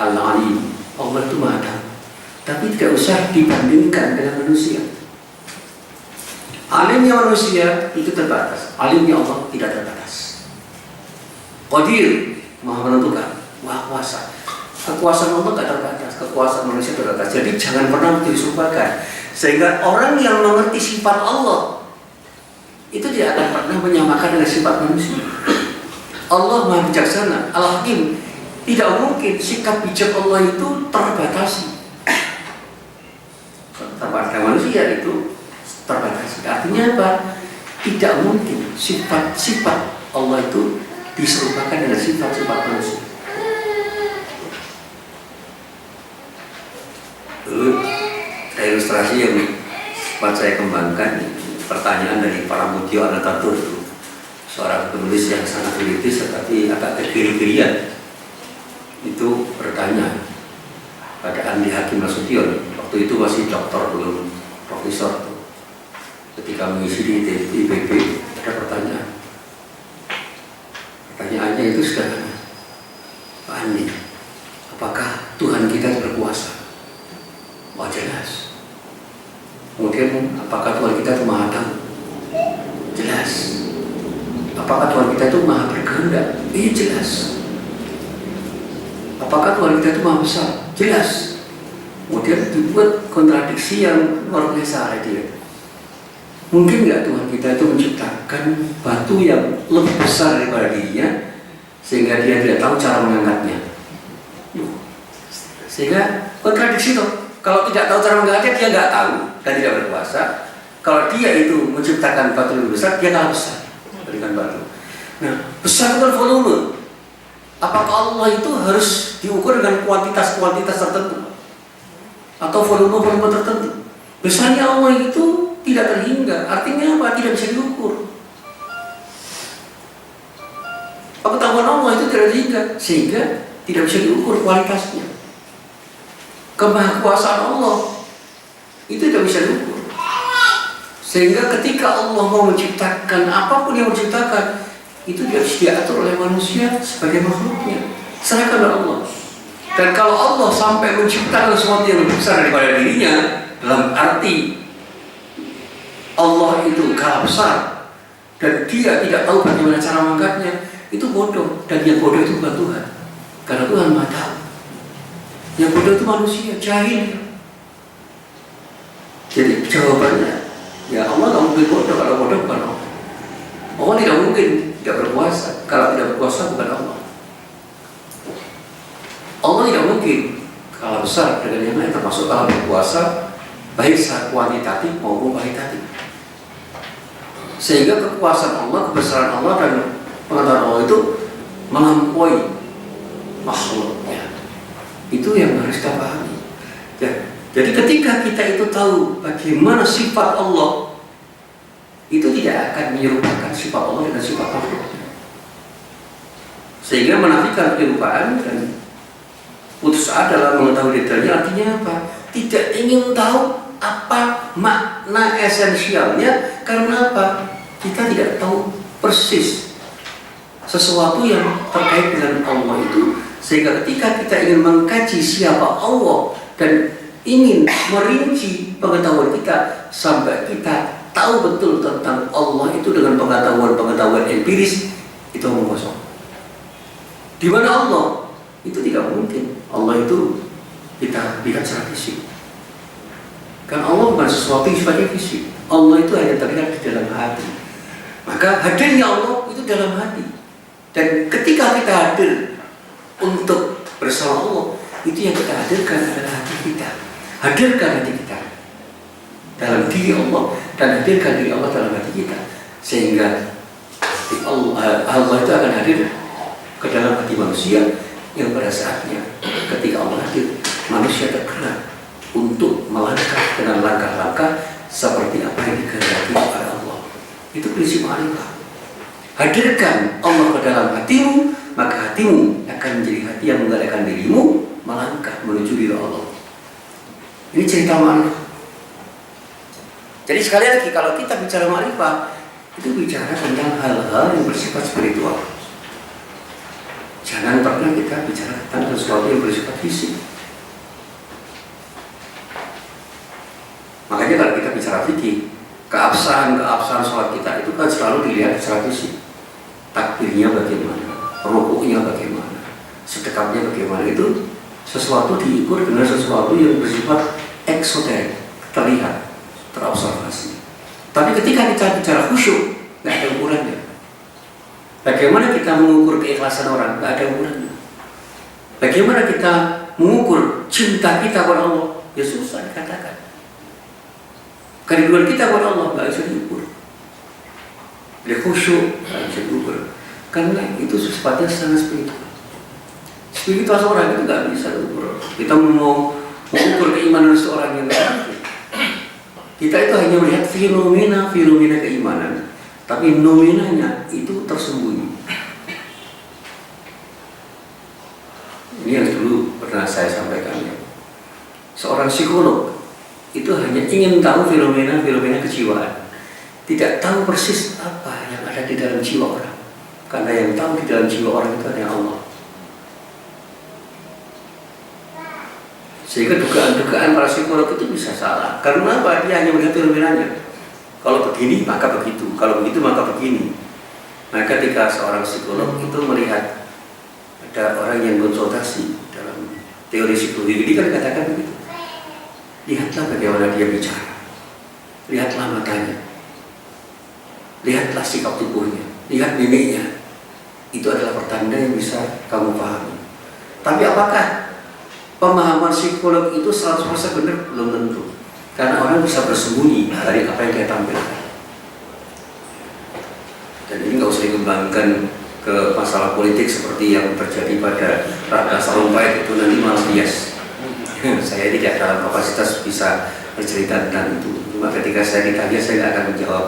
Al-Alim. Allah itu Maha Tahu. Tapi tidak usah dibandingkan dengan manusia. Alimnya manusia itu terbatas. Alimnya Allah tidak terbatas. Qadir, Maha menentukan, Maha kuasa. Kekuasaan Allah tidak terbatas, kekuasaan manusia terbatas. Jadi jangan pernah diserupakan. Sehingga orang yang mengerti sifat Allah itu tidak akan pernah menyamakan dengan sifat manusia. Allah Maha bijaksana, Al-Hakim. Tidak mungkin sikap bijak Allah itu terbatasi. Pada manusia itu terbatasi. Artinya apa? Tidak mungkin sifat-sifat Allah itu diserupakan dengan sifat-sifat manusia. Ada ilustrasi yang sempat saya kembangkan. Pertanyaan dari para Mutio Anatatur, seorang penulis yang sangat elitis tetapi agak kekiri-kirian, itu bertanya pada Andi Hakim Nasution. Waktu itu masih doktor, belum profesor. Ketika mengisi di IPB ada pertanyaan. Pertanyaannya itu sederhana. Pak Andi, apakah Tuhan kita berkuasa? Wah, jelas. Kemudian apakah Tuhan kita itu Maha Tahu? Jelas. Apakah Tuhan kita itu Maha berkehendak? Iya, jelas. Apakah Tuhan kita itu Maha besar? Jelas. Kemudian dibuat kontradiksi yang luar biasa oleh dia. Mungkin nggak Tuhan kita itu menciptakan batu yang lebih besar daripada dirinya sehingga dia tidak tahu cara mengangkatnya? Sehingga kontradiksi itu. Kalau tidak tahu cara mengganti, dia nggak tahu dan tidak berkuasa. Kalau dia itu menciptakan batu lebih besar, dia kalah besar dengan batu. Nah, besar itu kan volume. Apakah Allah itu harus diukur dengan kuantitas-kuantitas tertentu atau volume-volume tertentu? Besarnya Allah itu tidak terhingga. Artinya apa? Tidak bisa diukur. Pengetahuan Allah itu tidak terhingga, sehingga tidak bisa diukur kualitasnya. Kemahakuasaan Allah itu tidak bisa diukur. Sehingga ketika Allah mau menciptakan apapun yang menciptakan, itu tidak bisa diatur oleh manusia sebagai makhluknya. Serahkan kepada Allah. Dan kalau Allah sampai menciptakan sesuatu yang lebih besar daripada dirinya, dalam arti Allah itu kalah besar dan dia tidak tahu bagaimana cara mengangkatnya, itu bodoh. Dan yang bodoh itu bukan Tuhan, karena Tuhan Maha Tahu. Yang bodoh itu manusia, jahil. Jadi jawabannya, ya Allah nggak mungkin bodoh. Kalau bodoh bukan Allah. Allah tidak mungkin tidak berkuasa. Kalau tidak berkuasa bukan Allah. Allah tidak mungkin kalah besar dengan yang lain, termasuk kalau berkuasa baik secara kuantitatif maupun kualitatif. Sehingga kekuasaan Allah, kebesaran Allah dan pengetahuan Allah itu melampaui makhluknya. Itu yang harus kita pahami. Ya. Jadi ketika kita itu tahu bagaimana sifat Allah, itu tidak akan menyerupakan sifat Allah dengan sifat makhluknya. Sehingga menafikan penyerupaan dan putus asa dalam mengetahui detailnya, artinya apa? Tidak ingin tahu apa makna esensialnya. Karena apa? Kita tidak tahu persis sesuatu yang terkait dengan Allah itu. Sehingga ketika kita ingin mengkaji siapa Allah dan ingin merinci pengetahuan kita sampai kita tahu betul tentang Allah itu dengan pengetahuan empiris, itu omong kosong. Di mana Allah? Itu tidak mungkin. Allah itu kita lihat secara fisik. Kan Allah bukan sesuatu yang sifatnya fisik. Allah itu hanya terlihat di dalam hati. Maka hadirnya Allah itu dalam hati. Dan ketika kita hadir untuk bersama Allah, itu yang kita hadirkan adalah hati kita. Hadirkan hati kita dalam diri Allah dan hadirkan diri Allah dalam hati kita, sehingga Allah itu akan hadir ke dalam hati manusia yang pada saatnya ketika Allah hadir, manusia tergerak untuk melangkah dengan langkah-langkah seperti apa yang dikehendaki oleh Allah. Itu prinsip ma'rifah. Hadirkan Allah ke dalam hatimu, maka hatimu akan menjadi hati yang menggerakkan dirimu melangkah menuju diri Allah. Ini cerita ma'rifah. Jadi sekali lagi, kalau kita bicara ma'rifah, itu bicara tentang hal-hal yang bersifat spiritual. Jangan pernah kita bicara tentang sesuatu yang bersifat fisik. Makanya kalau kita bicara fikih, keabsahan sholat kita itu kan selalu dilihat secara fisik. Takbirnya bagaimana, rukuknya bagaimana, sedekapnya bagaimana, itu sesuatu diukur dengan sesuatu yang bersifat eksoterik, terlihat, terobservasi. Tapi ketika kita bicara khusyuk, nggak ada ukurannya. Bagaimana kita mengukur keikhlasan orang? Nggak ada ukurannya. Bagaimana kita mengukur cinta kita kepada Allah? Ya susah dikatakan. Kerinduan kita kepada Allah nggak bisa diukur. Dia khusyuk nggak bisa diukur. Karena itu sifatnya sangat spiritual. Spiritual seorang itu nggak bisa diukur. Kita mau mengukur keimanan seorang yang nggak. Kita itu hanya melihat fenomena keimanan. Tapi nominanya itu tersembunyi. Ini yang dulu pernah saya sampaikan ya. Seorang psikolog itu hanya ingin tahu fenomena kejiwaan, tidak tahu persis apa yang ada di dalam jiwa orang. Karena yang tahu di dalam jiwa orang itu adalah Allah. Sehingga dugaan-dugaan para psikolog itu bisa salah. Karena apa? Dia hanya melihat fenomenanya. Kalau begini maka begitu, kalau begitu maka begini. Nah, ketika seorang psikolog itu melihat ada orang yang konsultasi dalam teori psikologi, ini kan dikatakan begitu. Lihatlah bagaimana dia bicara, lihatlah matanya, lihatlah sikap tubuhnya, lihat mimiknya. Itu adalah pertanda yang bisa kamu pahami. Tapi apakah pemahaman psikolog itu 100% benar belum tentu, karena orang bisa bersembunyi dari apa yang dia tampilkan. Dan ini nggak usah dikembangkan ke masalah politik seperti yang terjadi pada Ratna Sarumpait, itu nanti malah bias. Saya tidak dalam kapasitas bisa bercerita tentang itu. Cuma ketika saya ditanya, saya nggak akan menjawab.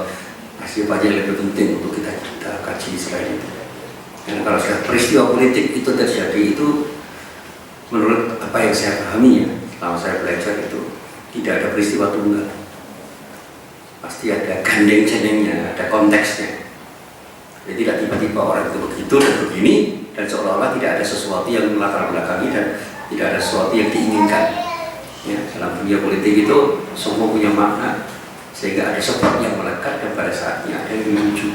Masih banyak yang lebih penting untuk kita kaji selain itu. Karena kalau sudah peristiwa politik itu terjadi, itu menurut apa yang saya pahami ya, selama saya belajar itu tidak ada peristiwa tunggal. Pasti ada gandeng jenengnya, ada konteksnya. Jadi tidak tiba-tiba orang itu begitu dan begini, dan seolah-olah tidak ada sesuatu yang melatar belakangi dan tidak ada sesuatu yang diinginkan. Ya, dalam dunia politik itu semua punya makna, sehingga ada sebab yang melekat dan pada saatnya ada yang menuju.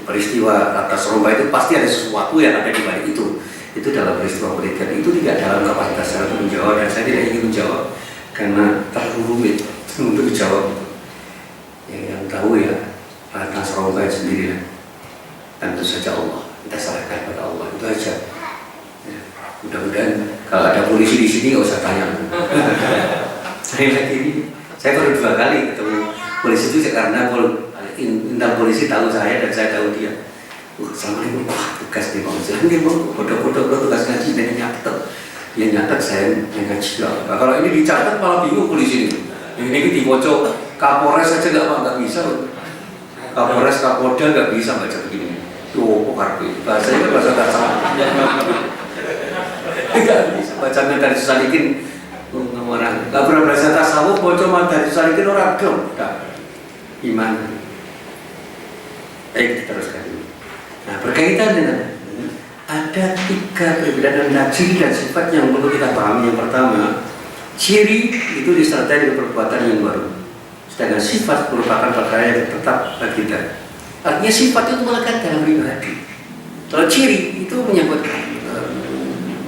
Peristiwa Ratna Sarumpait itu pasti ada sesuatu yang ada di balik itu. Itu dalam peristiwa politik, itu tidak dalam kapasitas saya untuk menjawab, dan saya tidak ingin menjawab karena terlalu rumit untuk menjawab. Yang tahu ya Ratna Sarumpait sendiri lah. Tentu saja Allah, kita serahkan pada Allah, itu aja. Ya, mudah-mudahan kalau ada polisi di sini nggak usah tanya. Saya baru 2 kali ketemu polisi itu karena intel polisi tahu saya dan saya tahu dia. Assalamualaikum, wah tugas nih bang, dia mau foto-foto tugas ngaji dan nyatet. Dia nyatet, saya yang ngaji. Nah, kalau ini dicatat malah bingung polisi ini. Ini dibocok Kapolres saja nggak bisa. Kapolres, Kapolda nggak bisa baca begini. Tuh, kok karpi. Bahasanya kan bahasa kasar. Nggak bisa baca dari Salikin orang. Nggak pernah bahasa tasawuf, bocor dari Salikin orang dong. Iman. Baik, teruskan. Nah, berkaitan dengan ada 3 perbedaan dan ciri dan sifat yang perlu kita pahami. Yang pertama, ciri itu disertai dengan perbuatan yang baru. Sedangkan sifat merupakan perkara yang tetap bagi kita. Artinya sifat itu melekat dalam pribadi. Kalau ciri itu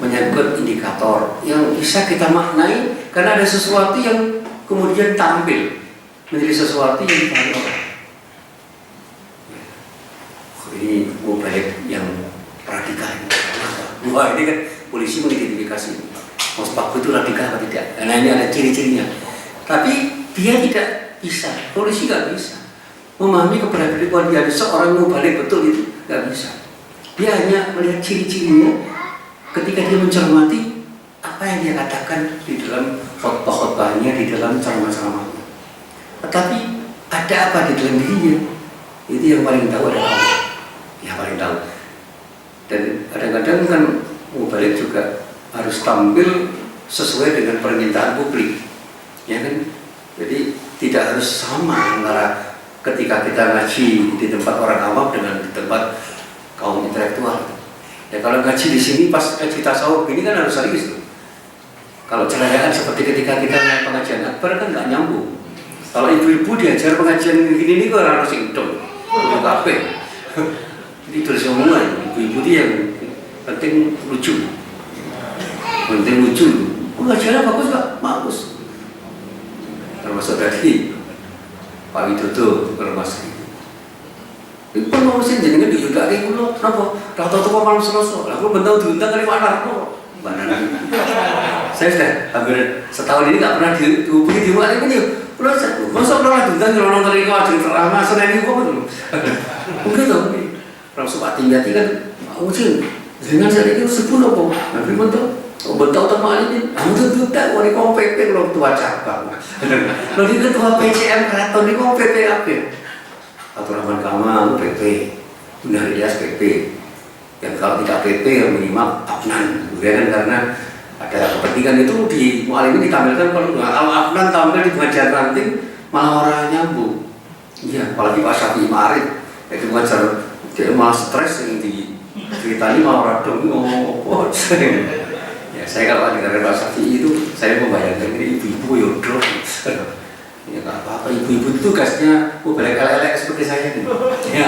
menyangkut indikator yang bisa kita maknai karena ada sesuatu yang kemudian tampil menjadi sesuatu yang dipahami orang. Ini mau balik yang radikal. Wah, ini kan polisi mengidentifikasi Mas Paku itu radikal atau tidak. Karena ini ada ciri-cirinya. Tapi dia tidak bisa, polisi nggak bisa memahami keberadaan dia. Seorang mau balik betul itu nggak bisa. Dia hanya melihat ciri-cirinya ketika dia mencermati apa yang dia katakan di dalam khotbah-khotbahnya, di dalam ceramah-ceramahnya. Tetapi ada apa di dalam dirinya? Itu yang paling tahu adalah Allah. Yang paling tahu. Dan kadang-kadang kan mubalik juga harus tampil sesuai dengan permintaan publik, ya kan? Jadi tidak harus sama antara ketika kita ngaji di tempat orang awam dengan di tempat kaum intelektual. Ya kalau ngaji di sini pas ngaji tasawuf ini kan harus serius tuh. Kalau celayaan seperti ketika kita naik pengajian akbar kan nggak nyambung. Kalau ibu-ibu diajar pengajian ini kok harus hidup, untuk kafe. Jadi terus semua ibu-ibu dia yang penting lucu, pengajiannya bagus nggak? Bagus. Termasuk tadi Pak Widodo termasuk itu pun mau sih jenengan juga kayak kulo, kenapa? Rata-rata malam Selasa, aku bentang diundang kali mana kok? Saya sudah hampir setahun ini nggak pernah dihubungi di mana ini. Kulo masa pernah diundang kalau nonton ini kau jadi ceramah Senin ini kok betul? Mungkin tuh. Langsung Pak Tinggi kan, mau sih, dengan saya itu 10 kok, nanti bentuk teman ini, hampir tidak, wali kau PP belum tua cabang, lalu ketua PCM Keraton ini kau PP apa? Abdurrahman Kamal PP, Bunda Ilyas PP, yang kalau tidak PP yang minimal Abnan, kan karena ada kepentingan itu di mualim ini ditampilkan kalau Abnan tampil di pengajian ranting malah orang nyambung, iya, apalagi Pak Syafi'i Ma'arif, itu ngajar. Dia malah stres yang diceritani malah radong ngomong ya saya kalau dengar Pak Syafi'i itu saya membayangkan ini ibu-ibu yodro ya nggak apa-apa, ibu-ibu itu tugasnya balik elek-elek seperti saya nih ya,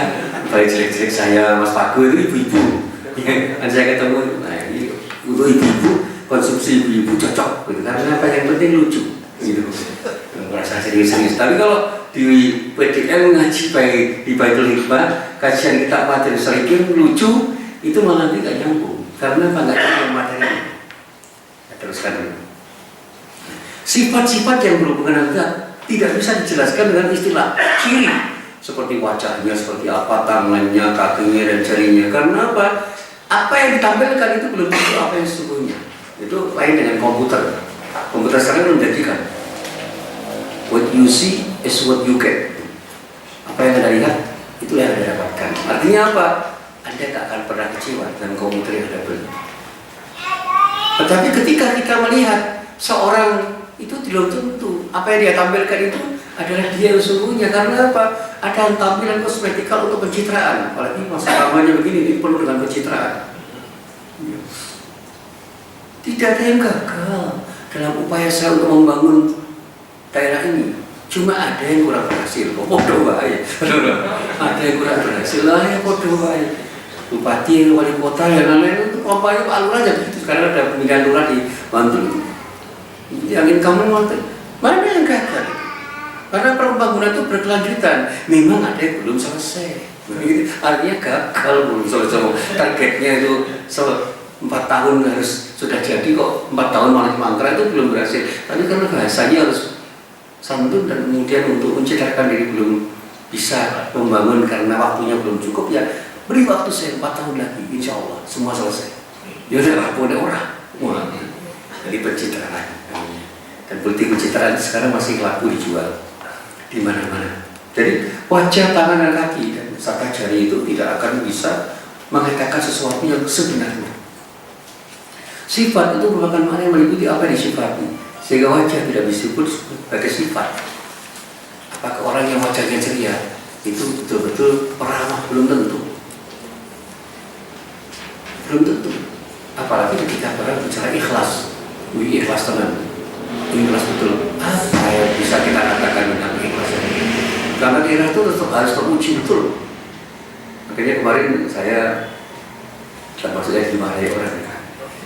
balik jelek-jelek saya Mas Pagu itu ibu-ibu ya, kan saya ketemu, nah ini untuk ibu-ibu konsumsi ibu-ibu cocok gitu, karena apa yang penting lucu gitu, merasa serius-serius. Tapi kalau di PDM ngaji baik di Baitul Hikmah, kajian kita materi selikin lucu, itu malah tidak nyambung. Karena apa? Nggak ada materi. Ada teruskan dulu. Sifat-sifat yang berhubungan dengan zat tidak bisa dijelaskan dengan istilah ciri seperti wajahnya, seperti apa, tangannya, kakinya, dan jarinya. Karena apa? Apa yang ditampilkan itu belum tentu apa yang sesungguhnya. Itu lain dengan komputer. Komputer sekarang menjanjikan what you see is what you get. Apa yang Anda lihat, itu yang Anda dapatkan. Artinya apa? Anda tak akan pernah kecewa dengan komputer yang Anda beli. Tetapi ketika kita melihat seorang itu belum tentu apa yang dia tampilkan itu adalah dia yang sesungguhnya. Karena apa? Ada tampilan kosmetikal untuk pencitraan. Apalagi masa kampanye begini, ini perlu dengan pencitraan. Tidak ada yang gagal dalam upaya saya untuk membangun daerah ini. Cuma ada yang kurang berhasil. Podo wae. Ada yang kurang berhasil lah ya, podo wae. Bupati, wali kota, yang lain-lain itu kampanye Pak Lurah aja begitu. Sekarang ada pemilihan lurah di Bantul. Yang ingin kamu nonton, mana yang gagal? Karena pembangunan itu berkelanjutan. Memang ada yang belum selesai. Artinya gagal belum selesai. Targetnya itu 4 tahun harus sudah jadi, kok 4 tahun malah mangkrak, itu belum berhasil. Tapi karena bahasanya harus santun dan kemudian untuk mencitrakan diri belum bisa membangun karena waktunya belum cukup, ya beri waktu saya 4 tahun lagi, insya Allah semua selesai. Ya udah boleh orang. Wah, jadi pencitraan. Dan politik pencitraan sekarang masih laku dijual di mana-mana. Jadi wajah, tangan, dan kaki dan serta jari itu tidak akan bisa mengatakan sesuatu yang sebenarnya. Sifat itu merupakan makna yang meliputi apa yang disifati, sehingga wajah tidak disebut sebagai sifat. Apakah orang yang wajahnya ceria itu betul-betul peramah? Belum tentu. Belum tentu. Apalagi ketika orang bicara ikhlas, ikhlas teman, ikhlas betul. Apa yang bisa kita katakan tentang ikhlas? Karena ikhlas itu harus teruji betul. Makanya kemarin saya, termasuk saya dimarahi orang.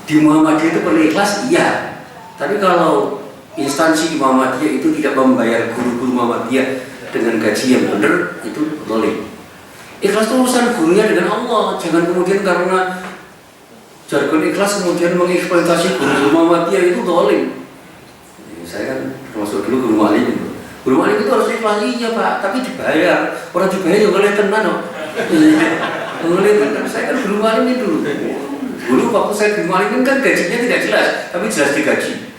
Di Muhammadiyah itu perlu ikhlas, iya. Tapi kalau instansi Muhammadiyah itu tidak membayar guru-guru Muhammadiyah dengan gaji yang benar, itu boleh. Ikhlas itu urusan gurunya dengan Allah. Jangan kemudian karena jargon ikhlas kemudian mengeksploitasi guru-guru Muhammadiyah, itu boleh. Saya kan termasuk dulu guru malim. Guru malim itu harus ikhlas, iya Pak, tapi dibayar. Orang dibayar juga oleh tenan, oleh tenan. Saya kan guru malim itu dulu. Dulu waktu saya di Malim kan gajinya tidak jelas, tapi jelas digaji.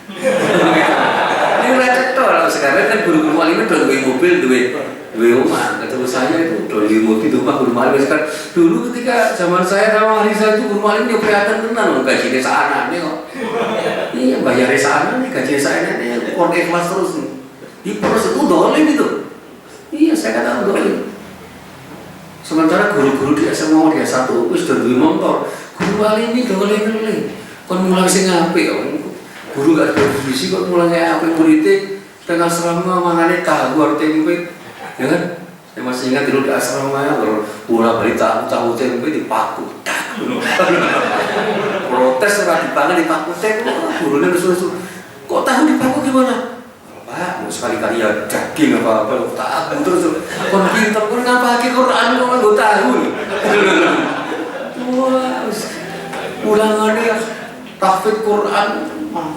Ini lecet toh. Sekarang kan guru-guru Malim udah duwe mobil, duwe rumah. Kata saya itu udah duwe mobil, rumah guru Malim. Sekarang dulu ketika zaman saya sama Marisa itu guru Malim dia kelihatan tenan gajinya seanaknya kok. Iya, bayarnya seanaknya, gajinya seanaknya, kok ikhlas terus nih. Di proses itu dolim itu. Iya, saya kata dolim. Sementara guru-guru di SMA dia satu wis udah duwe motor. Guru wali ini doleh-doleh. Kon mulang sing apik kok. Guru gak bervisi kok mulang apik, muridé tengah asrama mangane tahu tempe. Ya kan? Saya masih ingat dulu di asrama ya, kalau bola-bali tahu tempe dipaku. Protes ora dipangan dipaku tempe. Gurunya nesu-nesu. Kok tahu dipaku gimana? Pak, mau sekali-kali ya daging apa-apa tahu terus. Kon pinter kon ngapake Quran kok nggo tahu. Wah, ulangannya tahfidz Quran,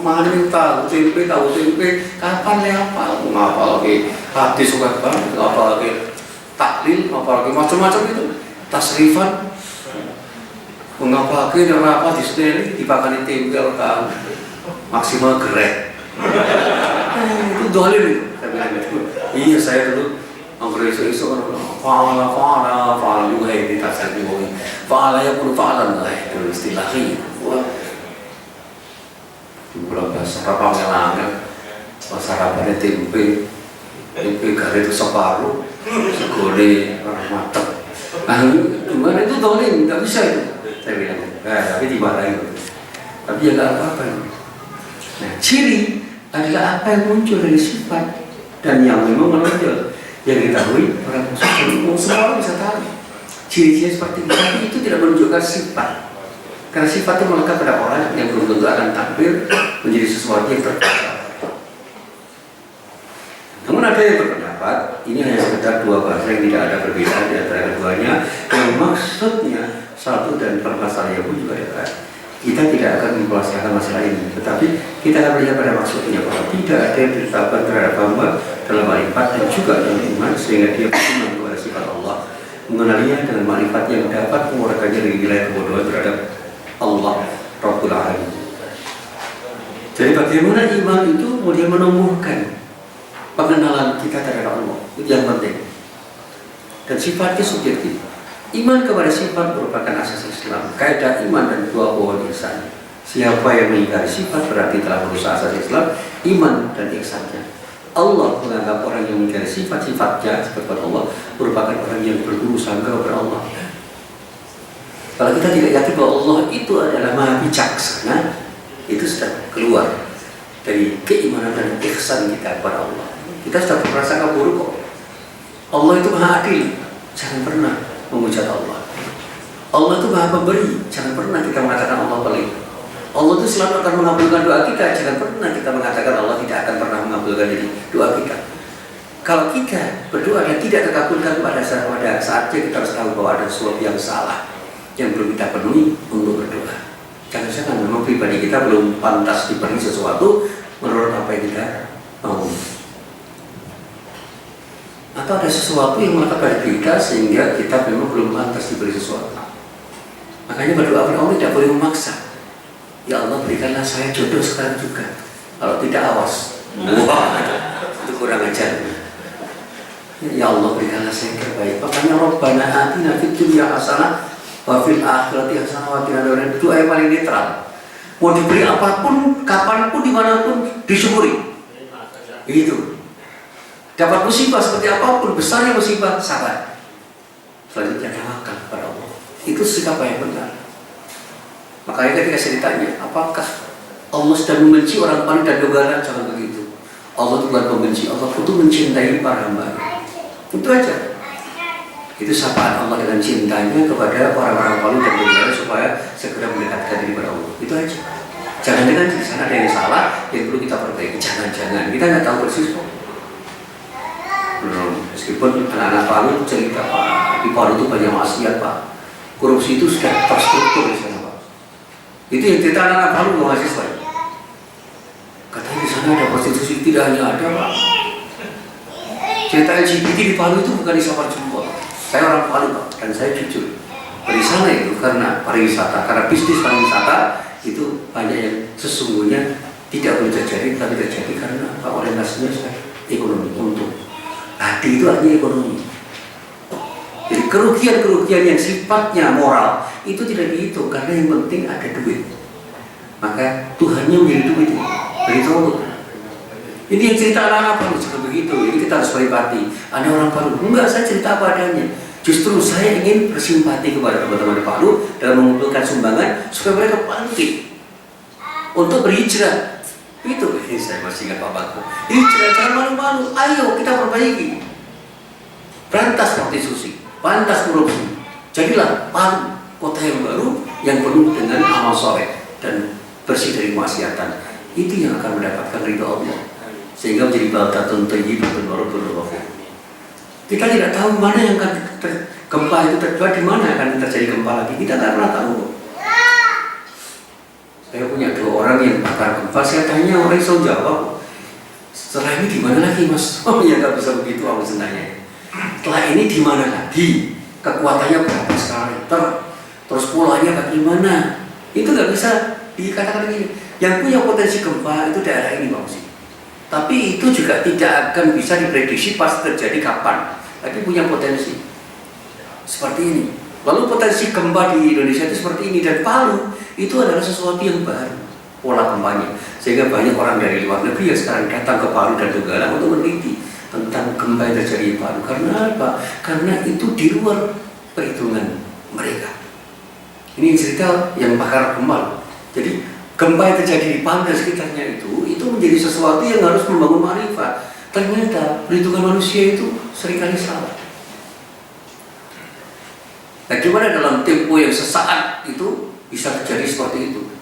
maning tahu tempe, kapan le hafal? Ngapal lagi hadis suka banget, ngapal lagi taklil, ngapal lagi macam-macam itu. Tasrifan, ngapal lagi dan apa di sini dipakani tempe tahu maksimal gerek. Itu dolim itu. Iya, saya dulu angker iso-iso fa'ala juga ini tasawuf ini. Fa'ala ya pun fa'alan lah itu istilahnya. Wah. Di bulan bahasa Arab ngelangan. Bahasa Arab ada tempe garis itu separuh, segole mateng. Nah, gimana itu dolim, nggak bisa itu. Saya bilang, tapi dimarahin. Tapi ya nggak apa-apa. Nah, ciri adalah apa yang muncul dari sifat dan yang memang menonjol. Yang diketahui orang muslim, semua orang bisa tahu ciri-ciri seperti itu, tapi itu tidak menunjukkan sifat. Karena sifat itu melekat pada orang yang belum tentu akan tampil menjadi sesuatu yang terpaksa. Namun ada yang berpendapat ini hanya sekedar dua bahasa yang tidak ada perbedaan di antara keduanya, yang maksudnya satu dan permasalahannya pun juga dekat. kita tidak akan mempermasalahkan masalah ini, tetapi kita akan melihat pada maksudnya bahwa tidak ada yang ditetapkan terhadap hamba dalam marifat dan juga dalam iman sehingga dia beriman kepada sifat Allah, mengenalinya dengan marifat yang dapat mengeluarkannya dari nilai kebodohan terhadap Allah Rabbul Alamin. Jadi bagaimana iman itu kemudian menumbuhkan pengenalan kita terhadap Allah, itu yang penting. Dan sifatnya subjektif. Iman kepada sifat merupakan asas Islam. Kaidah iman dan dua pohon ihsan. Siapa yang mengingkari sifat berarti telah merusak asas Islam, iman dan ihsannya. Allah menganggap orang yang mengingkari sifat-sifatnya seperti Allah merupakan orang yang berguru sangka kepada Allah. Kalau kita tidak yakin bahwa Allah itu adalah maha bijaksana, itu sudah keluar dari keimanan dan ihsan kita kepada Allah. Kita sudah berprasangka buruk kok. Allah itu maha adil, jangan pernah menghujat Allah. Allah itu maha pemberi, jangan pernah kita mengatakan Allah pelit. Allah itu selalu akan mengabulkan doa kita, jangan pernah kita mengatakan Allah tidak akan pernah mengabulkan doa kita. Kalau kita berdoa dan tidak terkabulkan pada saatnya, kita harus tahu bahwa ada sesuatu yang salah yang belum kita penuhi untuk berdoa. Jangan-jangan memang pribadi kita belum pantas diberi sesuatu menurut apa yang kita mau. Atau ada sesuatu yang melekat pada kita sehingga kita memang belum pantas diberi sesuatu. Makanya berdoa kepada Allah tidak boleh memaksa. Ya Allah, berikanlah saya jodoh sekarang juga. Kalau tidak, awas. Wah, itu kurang ajar. Ya Allah, berikanlah saya yang terbaik. Makanya Rabbana atina fid dunya hasanah wa fil akhirati hasanah wa qina adzabannar. Itu doa yang paling netral. Mau diberi apapun, kapanpun, dimanapun, disyukuri. Itu. Dapat musibah seperti apapun, besarnya musibah, sabar. Selanjutnya tawakal kepada Allah. Itu sikap yang benar. Makanya ketika saya ditanya, apakah Allah sedang membenci orang paling dan dogaran? Jangan begitu. Allah itu bukan pembenci, Allah itu mencintai para hamba. Itu aja. Itu sapaan Allah dengan cintanya kepada orang-orang paling dan dogaran supaya segera mendekatkan diri kepada Allah. Itu aja. Jangan-jangan di sana ada yang salah yang perlu kita perbaiki. Jangan-jangan kita nggak tahu persis kok. Meskipun anak-anak Palu cerita Pak, di Palu itu banyak maksiat Pak, korupsi itu sudah terstruktur di sana Pak. Itu yang cerita anak-anak Palu mahasiswa. Katanya di sana ada prostitusi, tidak hanya ada Pak. Cerita LGBT di Palu itu bukan disapar jempol. Saya orang Palu Pak, dan saya jujur. Di sana itu karena pariwisata, karena bisnis pariwisata itu banyak yang sesungguhnya tidak boleh terjadi, tapi terjadi karena Pak orientasinya sudah ekonomi untuk. Hati itu artinya ekonomi. Jadi kerugian-kerugian yang sifatnya moral itu tidak dihitung karena yang penting ada duit. Maka Tuhannya menjadi duit. Beritahu. Ini yang cerita anak-anak Palu seperti begitu. Jadi kita harus berempati. Ada orang Palu, enggak, saya cerita apa adanya. Justru saya ingin bersimpati kepada teman-teman di Palu dalam mengumpulkan sumbangan supaya mereka bangkit untuk berhijrah. Itu ini saya masih ingat bapakku. Hijrah, jangan malu-malu. Ayo kita perbaiki. Berantas prostitusi, berantas korupsi. Jadilah Palu kota yang baru yang penuh dengan amal soleh dan bersih dari kemaksiatan. Itu yang akan mendapatkan ridha Allah. Sehingga menjadi baldatun thayyibatun wa rabbun ghafur. Kita tidak tahu mana yang akan gempa itu terjadi, di mana akan terjadi gempa lagi. Kita tidak pernah tahu. Saya punya 2 orang yang bakar gempa, saya tanya orang yang jawab, setelah ini di mana lagi Mas? Oh ya nggak bisa begitu aku senangnya. Setelah ini di mana lagi? Kekuatannya berapa skala Richter? Terus polanya bagaimana? Itu nggak bisa dikatakan begini. Yang punya potensi gempa itu daerah ini Bang Musi. Tapi itu juga tidak akan bisa diprediksi pas terjadi kapan. Tapi punya potensi seperti ini. Lalu potensi gempa di Indonesia itu seperti ini, dan Palu itu adalah sesuatu yang baru pola gempanya, sehingga banyak orang dari luar negeri yang sekarang datang ke Palu dan Donggala untuk meneliti tentang gempa yang terjadi di Palu. Karena apa? Karena itu di luar perhitungan mereka. Ini cerita yang bakar gempa. Jadi gempa yang terjadi di Palu dan sekitarnya itu menjadi sesuatu yang harus membangun marifat. Ternyata perhitungan manusia itu seringkali salah. Bagaimana dalam tempo yang sesaat itu bisa terjadi seperti itu?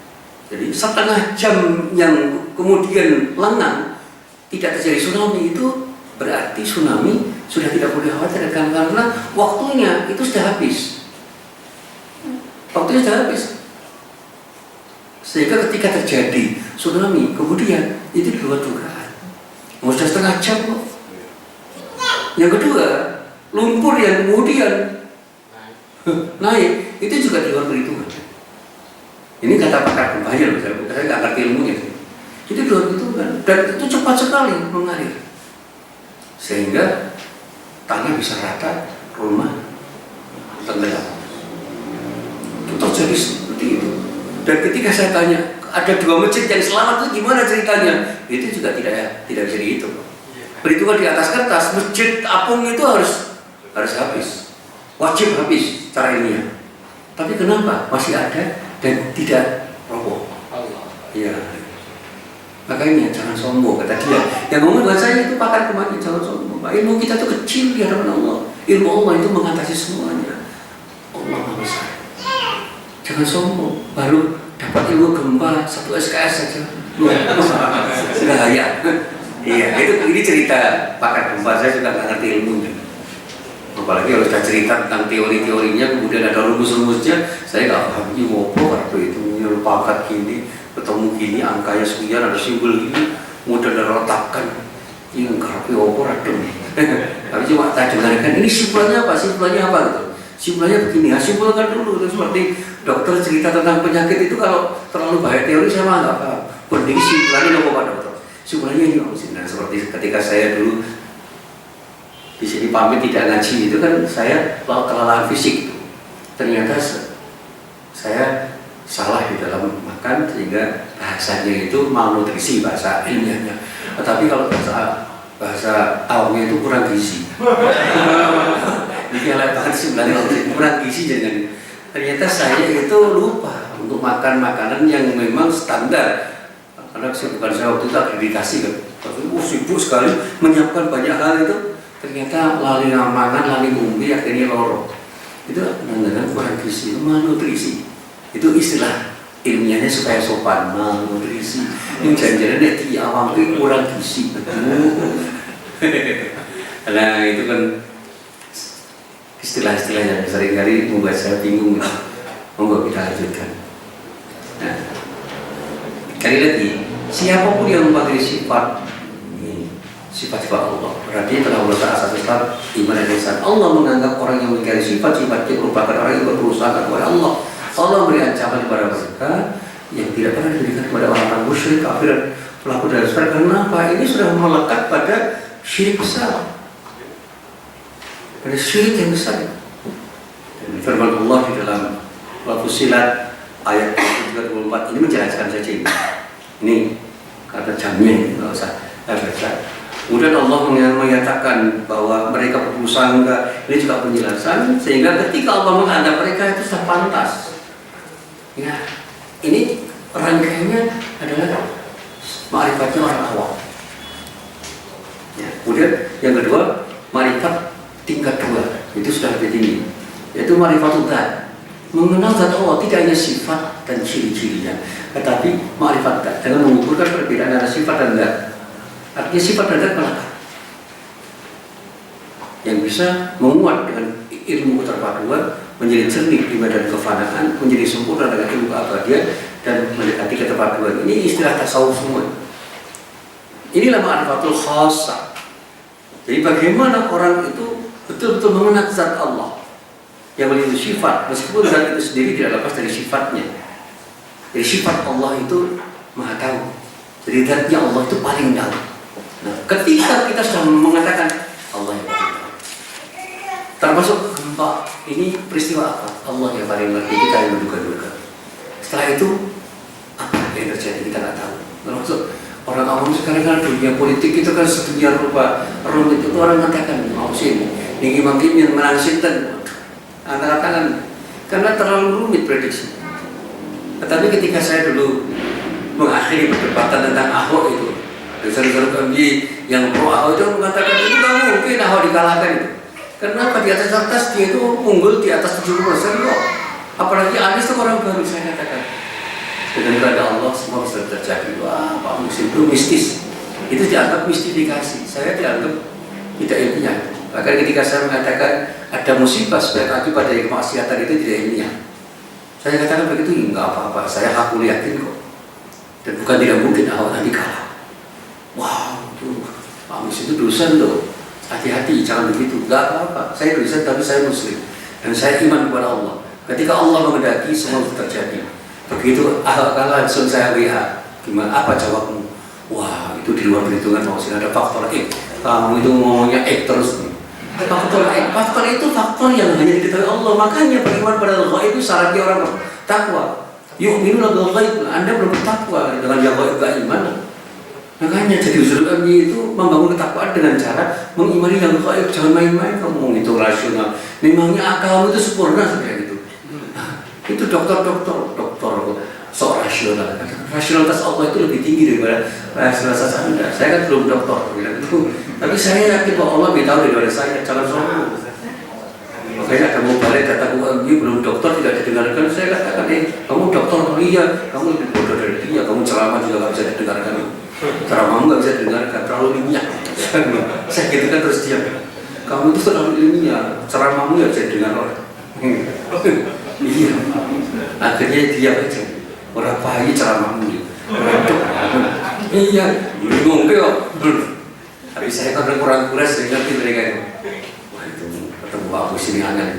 Jadi setengah jam yang kemudian lengang tidak terjadi tsunami, itu berarti tsunami sudah tidak boleh khawatir karena waktunya itu sudah habis. Waktunya sudah habis. Sehingga ketika terjadi tsunami, kemudian itu di luar dugaan. Sudah setengah jam kok. Yang kedua, lumpur yang kemudian naik, itu juga di luar perhitungan. Ini kata pakar gempanya loh, saya nggak ngerti ilmunya. Itu di luar perhitungan, dan itu cepat sekali mengalir. Sehingga tanah bisa rata, rumah tenggelam. Itu terjadi seperti itu. Dan ketika saya tanya, ada 2 masjid yang selamat itu gimana ceritanya? Itu juga tidak bisa dihitung. Perhitungan di atas kertas, masjid apung itu harus habis, wajib habis secara ilmiah. Tapi kenapa masih ada dan tidak roboh? Iya. Makanya jangan sombong, kata dia. Yang ngomong buat saya itu pakar kemana, jangan sombong. Ilmu kita itu kecil di hadapan Allah. Ilmu Allah itu mengatasi semuanya. Allah Maha Besar. Jangan sombong. Baru dapat ilmu gempa 1 SKS saja. Bahaya. Iya, ini cerita pakar gempa, saya juga nggak ngerti ilmunya. Apalagi kalau sudah cerita tentang teori-teorinya, kemudian ada rumus-rumusnya, saya nggak paham. Ini ngopo kartu itu, pakat gini, ketemu gini, angkanya sekian, ada simbol gini, kemudian ada letakkan. Ini kartu ngopo radem. Tapi cuma saya dengarkan, ini simpulannya apa? Simpulannya apa gitu? Simpulannya begini, simpulkan dulu. Itu seperti dokter cerita tentang penyakit itu, kalau terlalu banyak teori saya mah nggak paham. Penting simpulannya apa Pak Dokter? Simpulannya ini nah, seperti ketika saya dulu di sini pamit tidak ngaji itu kan saya kelelahan fisik. Ternyata saya salah di dalam makan sehingga bahasanya itu malnutrisi bahasa ilmiahnya. Tetapi kalau bahasa awamnya itu kurang gizi. Jadi lepas sebenarnya kurang gizi jadi. Ternyata saya itu lupa untuk makan makanan yang memang standar. Karena bukan saya waktu itu akreditasi kan, tapi sibuk sekali menyiapkan banyak hal itu, ternyata lali mangan, lali ngombe, akhirnya loro. Itu benar-benar kurang gizi, malnutrisi. Itu istilah ilmiahnya supaya sopan, malnutrisi. Yang jangan-jangan di awam itu kurang gizi, betul. Nah itu kan istilah-istilah yang seringkali membuat saya bingung. Monggo kita lanjutkan. Nah, sekali lagi, siapapun yang memakai sifat-sifat Allah, berarti telah merusak asas Islam, iman dan ihsan. Allah menganggap orang yang memiliki sifat-sifatnya merupakan orang yang berusaha kepada Allah. Allah beri ancaman kepada mereka yang tidak pernah diberikan kepada orang-orang musyrik, kafir, dan pelaku dosa besar. Kenapa? Ini sudah melekat pada syirik besar, pada syirik yang besar. Dan firman Allah di dalam Fussilat ayat 34 ini menjelaskan saja ini. Ini kata jamnya, nggak usah baca. Kemudian Allah menyatakan bahwa mereka berusaha enggak. Ini juga penjelasan sehingga ketika Allah menganggap mereka itu sudah pantas. Ya, ini rangkaiannya adalah ma'rifatnya orang awam. Ya, kemudian yang kedua, ma'rifat tingkat 2 itu sudah lebih tinggi, yaitu ma'rifatul dzat. Mengenal zat Allah tidak hanya sifat dan ciri-cirinya, tetapi ma'rifat dzat dengan mengukurkan perbedaan antara sifat dan zat. Artinya sifat dan zat melekat yang bisa menguat dengan ilmu keterpaduan, menjadi jernih di medan kefanaan, menjadi sempurna dengan ilmu keabadian dan mendekati keterpaduan. Ini istilah tasawuf semua. Inilah ma'rifatul khassah. Jadi bagaimana orang itu betul-betul mengenal zat Allah yang memiliki sifat, meskipun zat itu sendiri tidak lepas dari sifatnya. Jadi sifat Allah itu maha tahu. Jadi zatnya Allah itu paling tahu. Nah, ketika kita sudah mengatakan Allah yang paling tahu, termasuk gempa ini peristiwa apa? Allah yang paling ngerti, kita yang menduga-duga. Setelah itu apa yang terjadi kita nggak tahu. Termasuk orang awam sekarang kan dunia politik itu kan sedunia rupa rumit. Itu orang mengatakan mau sini, ini makin yang menansikan antara tangan karena terlalu rumit prediksi. Tetapi ketika saya dulu mengakhiri perdebatan tentang Ahok itu, dosen-dosen kami yang pro Ahok itu mengatakan itu nggak mungkin Ahok dikalahkan itu. Kenapa? Di atas kertas dia itu unggul di atas 70% kok. Apalagi Anies itu orang baru, saya katakan. Dengan kepada Allah semua bisa terjadi. Wah, Pak Musim itu mistis. Itu dianggap mistifikasi. Saya dianggap tidak ilmiah. Bahkan ketika saya mengatakan ada musibah sebagai akibat dari kemaksiatan itu tidak ilmiah. Saya katakan begitu, enggak apa-apa. Saya hakul yakin kok. Dan bukan tidak mungkin Ahok nanti kalah. Wow, itu Pak Mus itu dosen loh. Hati-hati, jangan begitu. Gak apa-apa, saya dosen tapi saya muslim. Dan saya iman kepada Allah. Ketika Allah menghendaki, semua itu terjadi. Begitu Ahok kalah, langsung saya WA. Gimana, apa jawabmu? Wah, itu di luar perhitungan, maksudnya ada faktor X. Kamu itu ngomongnya X terus. Faktor X, faktor itu faktor yang hanya diketahui Allah. Makanya beriman pada Allah itu syaratnya orang takwa. Yu'minuna bil ghaib, Anda belum bertakwa dengan yang gaib gak iman. Makanya jadi usul kami itu membangun ketakwaan dengan cara mengimani yang gaib. Jangan main-main kamu itu rasional. Memangnya akalmu itu sempurna seperti itu. Nah, itu dokter sok rasional. Rasionalitas Allah itu lebih tinggi daripada rasionalitas Anda. Saya kan belum dokter bilang itu. Tapi saya yakin bahwa Allah lebih tahu daripada saya. Jangan sombong. Makanya kamu balik kata UMY belum dokter tidak didengarkan. Saya katakan kamu dokter iya, kamu lebih bodoh dari dia. Kamu ceramah juga nggak bisa didengarkan. Ceramahmu nggak bisa didengarkan, terlalu ilmiah. Saya gitu kan terus diam. Kamu itu terlalu ilmiah, ceramahmu nggak bisa didengar orang. Iya. Akhirnya diam aja. Orang pahami ceramahmu. Iya, bingung kok. Tapi saya kan kurang saya ngerti mereka itu. Ketemu Pak Gus ini aneh,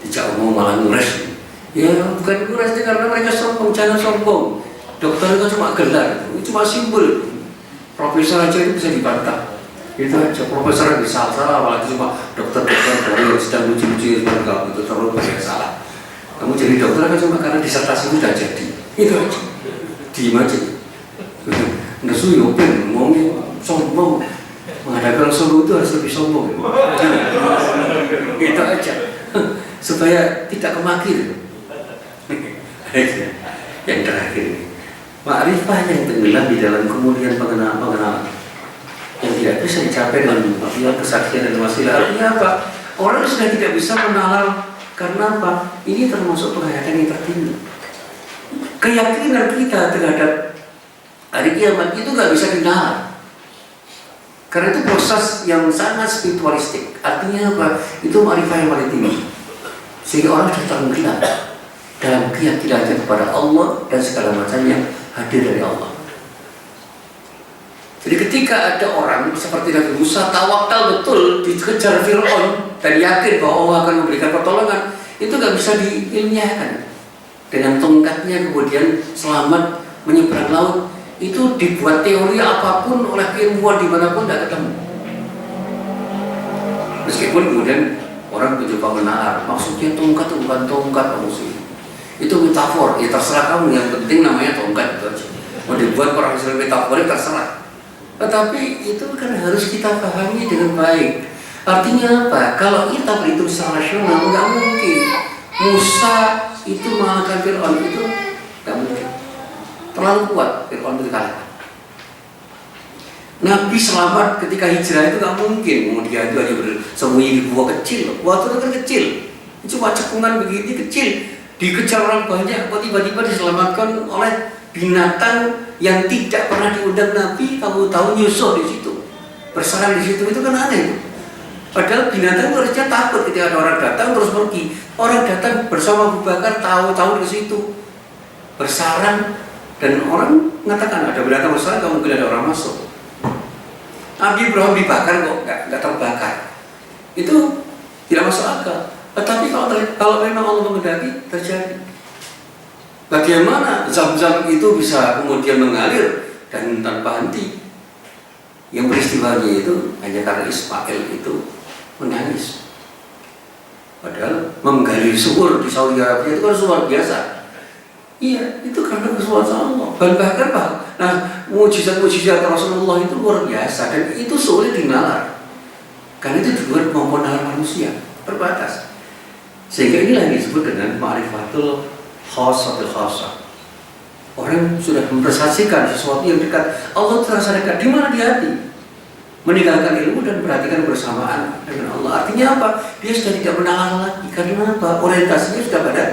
tidak mau malah ngures. Ya bukan ngures karena mereka sombong, jangan sombong. Dokter itu cuma gelar, itu cuma simbol. Profesor aja itu bisa dibantah. Itu aja, profesor bisa salah, apalagi cuma dokter-dokter yang sedang uji-uji seperti itu terlalu banyak salah. Kamu jadi dokter kan cuma karena disertasi itu sudah jadi. Itu aja, diem aja. Nesu yopen, ngomongnya sombong. Menghadapi orang sombong itu harus lebih sombong. Itu aja supaya tidak kemaki. Yang terakhir ini ma'rifah yang tenggelam di dalam kemudian pengenalan yang tidak bisa dicapai dengan kesaksian dan wasilah. Artinya apa? Orang sudah tidak bisa mengenal karena apa? Ini termasuk penghayatan yang tertinggi. Keyakinan kita terhadap hari kiamat itu nggak bisa dinalar. Karena itu proses yang sangat spiritualistik. Artinya apa? Itu ma'rifah yang paling tinggi. Sehingga orang sudah tenggelam dalam keyakinan kepada Allah dan segala macam yang hadir dari Allah. Jadi ketika ada orang seperti Nabi Musa tawakal betul dikejar Fir'aun dan yakin bahwa Allah akan memberikan pertolongan, itu nggak bisa diilmiahkan. Dengan tongkatnya kemudian selamat menyeberang laut. Itu dibuat teori apapun oleh ilmuwan dimanapun tidak ketemu. Meskipun kemudian orang mencoba menalar, maksudnya tongkat itu bukan tongkat maksudnya. Itu metafor, ya terserah kamu, yang penting namanya tongkat itu aja. Mau dibuat orang Islam metaforik terserah. Tetapi itu kan harus kita pahami dengan baik. Artinya apa? Kalau kita berhitung secara rasional, nggak mungkin Musa itu mengalahkan Fir'aun, itu nggak mungkin. Terlalu kuat Fir'aun itu kalah. Nabi selamat ketika hijrah itu nggak mungkin. Kemudian itu hanya bersembunyi di gua kecil. Gua itu kan kecil, cuma cekungan begini kecil. Dikejar orang banyak, kok tiba-tiba diselamatkan oleh binatang yang tidak pernah diundang Nabi. Kamu tahu nyusuh di situ, bersarang di situ, itu kan aneh. Padahal binatang harusnya takut ketika ada orang datang terus pergi. Orang datang bersama Abu Bakar tahu-tahu di situ bersarang. Dan orang mengatakan ada binatang besar, nggak mungkin ada orang masuk. Nabi Ibrahim dibakar kok nggak terbakar. Itu tidak masuk akal. Tetapi kalau memang Allah menghendaki terjadi. Bagaimana Zam-Zam itu bisa kemudian mengalir dan tanpa henti? Yang peristiwanya itu hanya karena Ismail itu menangis. Padahal menggali sumur di Saudi Arabia itu kan luar biasa. Iya, itu karena kesulitan Allah. Bahkan nah, mujizat-mujizat Rasulullah itu luar biasa dan itu sulit dinalar. Karena itu juga kemampuan nalar manusia terbatas. Sehingga inilah yang disebut dengan ma'rifatul khasatul khasa. Orang sudah mempersaksikan sesuatu yang dekat. Allah terasa dekat di mana di hati. Meninggalkan ilmu dan perhatikan bersamaan dengan Allah. Artinya apa? Dia sudah tidak menalar lagi. Karena apa? Orientasinya sudah pada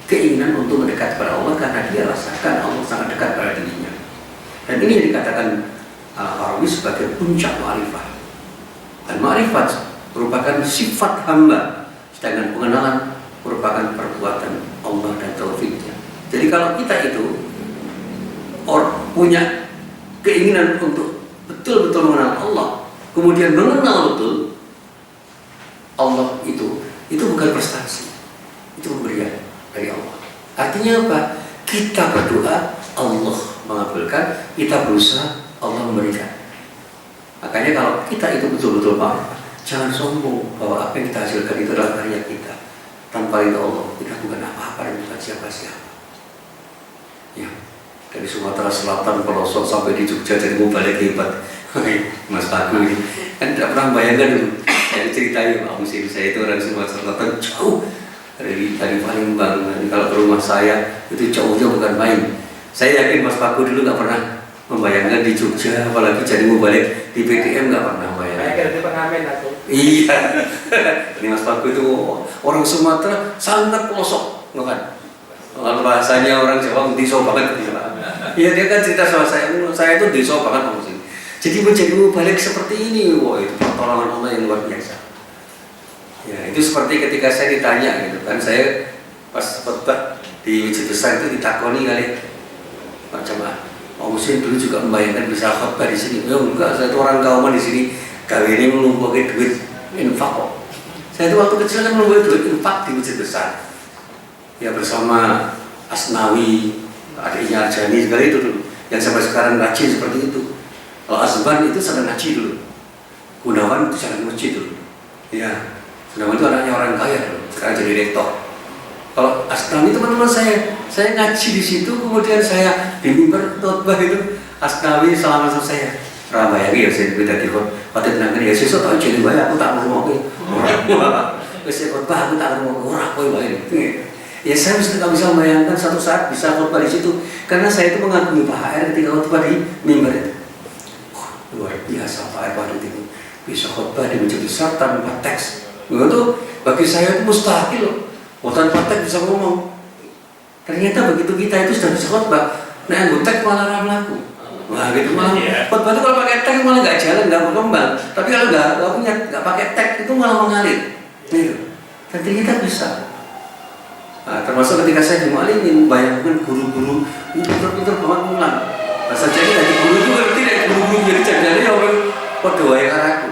keinginan untuk mendekat kepada Allah karena dia rasakan Allah sangat dekat pada dirinya. Dan ini yang dikatakan Al-Arabi sebagai puncak ma'rifah. Dan ma'rifat merupakan sifat hamba, sedangkan pengenalan merupakan perbuatan Allah dan taufiknya. Jadi kalau kita itu punya keinginan untuk betul-betul mengenal Allah, kemudian mengenal betul Allah itu bukan prestasi, itu pemberian dari Allah. Artinya apa? Kita berdoa, Allah mengabulkan, kita berusaha, Allah memberikan. Makanya kalau kita itu betul-betul paham, jangan sombong bahwa apa yang kita hasilkan itu adalah karya kita. Tanpa itu Allah, kita bukan apa-apa dan bukan siapa-siapa. Ya, dari Sumatera Selatan, pelosok sampai di Jogja, jadi mau balik hebat. Mas Paku ini kan tidak pernah bayangkan dulu. Saya ceritain Pak Musim, saya itu orang Sumatera Selatan jauh dari Palembang. Kalau ke rumah saya itu jauhnya bukan main. Saya yakin Mas Paku dulu nggak pernah membayangkan di Jogja, apalagi jadi mau balik di PTM nggak pernah bayangkan. Kayak di pengamen aku. Iya. Ini Mas Paku itu orang Sumatera sangat pelosok, nggak kan? Kalau bahasanya orang Jawa diso banget. Iya, dia kan cerita sama saya itu diso banget Pak Musim. Jadi menjadi balik seperti ini, wah itu pertolongan Allah yang luar biasa. Ya, itu seperti ketika saya ditanya gitu kan, saya pas khotbah di Masjid Besar itu ditakoni kali Pak Jamaah, Pak Musim dulu juga membayangkan bisa khotbah di sini. Ya enggak, saya itu orang kauman di sini, kali ini melumpuhkan duit infak kok. Saya itu waktu kecil kan melumpuhkan duit infak di Masjid Besar. Ya bersama Asnawi, adiknya Arjani segala itu dulu, yang sampai sekarang rajin seperti itu. Kalau Azban itu sedang ngaji dulu, Gunawan itu sedang masjid dulu. Ya, Gunawan itu anaknya orang kaya dulu, sekarang jadi rektor. Kalau Asnawi itu teman-teman saya ngaji di situ, kemudian saya di mimbar khotbah itu Asnawi selama saya. Ramayagi ya saya beda di khotbah nanti ya sesuk tak jadi bae aku tak ngomong kowe. Wis khotbah aku tak ngomong ora kowe wae. Ya saya nggak bisa membayangkan satu saat bisa khotbah di situ, karena saya itu mengagumi Pak HR ketika khotbah di mimbar itu. Luar biasa Pak HR pada itu bisa khotbah di Masjid Besar tanpa teks. Begitu bagi saya itu mustahil. Tanpa teks bisa ngomong. Ternyata begitu kita itu sudah bisa khotbah, nah teks malah ramlaku. Wah gitu malah. Khotbah itu kalau pakai teks malah nggak jalan, nggak berkembang. Tapi kalau nggak pakai teks itu malah mengalir. Gitu. Dan ternyata bisa. Nah, termasuk ketika saya di Mu'alimin, bayangkan guru-guru ini pintar-pintar banget mulang. Masa jadi dari guru itu ngerti deh, guru-guru jadi jadi orang pada wayang aku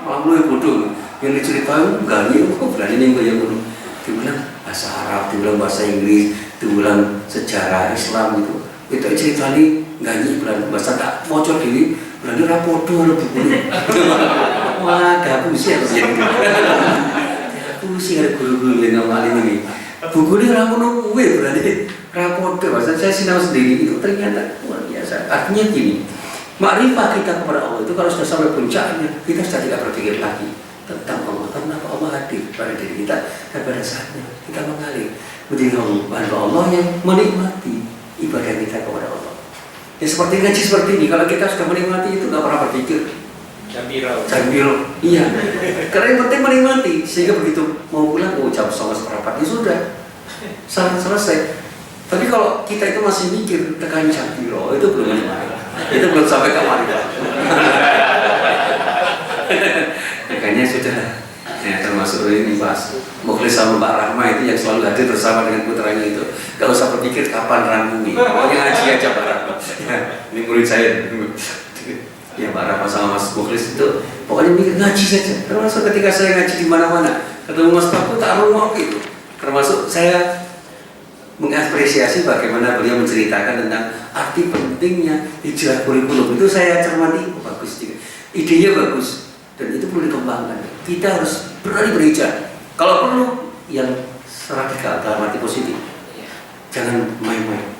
malah mulai bodoh. Yang diceritain gani, kok berani nih gue yang guru. Dibilang bahasa Arab, dibilang bahasa Inggris, dibilang sejarah Islam gitu. Itu ceritanya gani berani bahasa tak bocor diri, berani rapodo ada bukunya. Wah, gak pusing harus jadi. Pusing ada guru-guru yang ngamalin ini. Buku ini orang menunggu berarti rapodo. Bahasa saya sinau sendiri itu ternyata luar biasa. Artinya gini, makrifat kita kepada Allah itu kalau sudah sampai puncaknya, kita sudah tidak berpikir lagi tentang Allah, kenapa Allah hadir pada diri kita, dan pada saatnya kita mengalir menjadi Allah yang menikmati ibadah kita kepada Allah. Ya seperti ngaji seperti ini, kalau kita sudah menikmati itu nggak pernah berpikir Jambiro, iya. Karena yang penting menikmati, sehingga begitu mau pulang, jam 3:30 ya sudah, selesai. Tapi kalau kita itu masih mikir tekan Jambiro, itu belum menikmati, itu belum sampai ke marifat. Makanya sudah, ya termasuk ini Mas Mukhlis sama Mbak Rahma itu yang selalu hadir bersama dengan putranya itu, gak usah berpikir kapan rangkumi, pokoknya ngaji aja Mbak Rahma. Ya, ini murid saya. Ya Pak Rahma sama Mas Mukhlis itu pokoknya mikir ngaji saja. Termasuk ketika saya ngaji di mana-mana, ketemu Mas Paku tak mau gitu. Termasuk saya mengapresiasi bagaimana beliau menceritakan tentang arti pentingnya hijrah kurikulum. Itu saya cermati, bagus juga. Idenya bagus dan itu perlu dikembangkan. Kita harus berani berhijrah. Kalau perlu yang radikal dalam arti positif. Jangan main-main.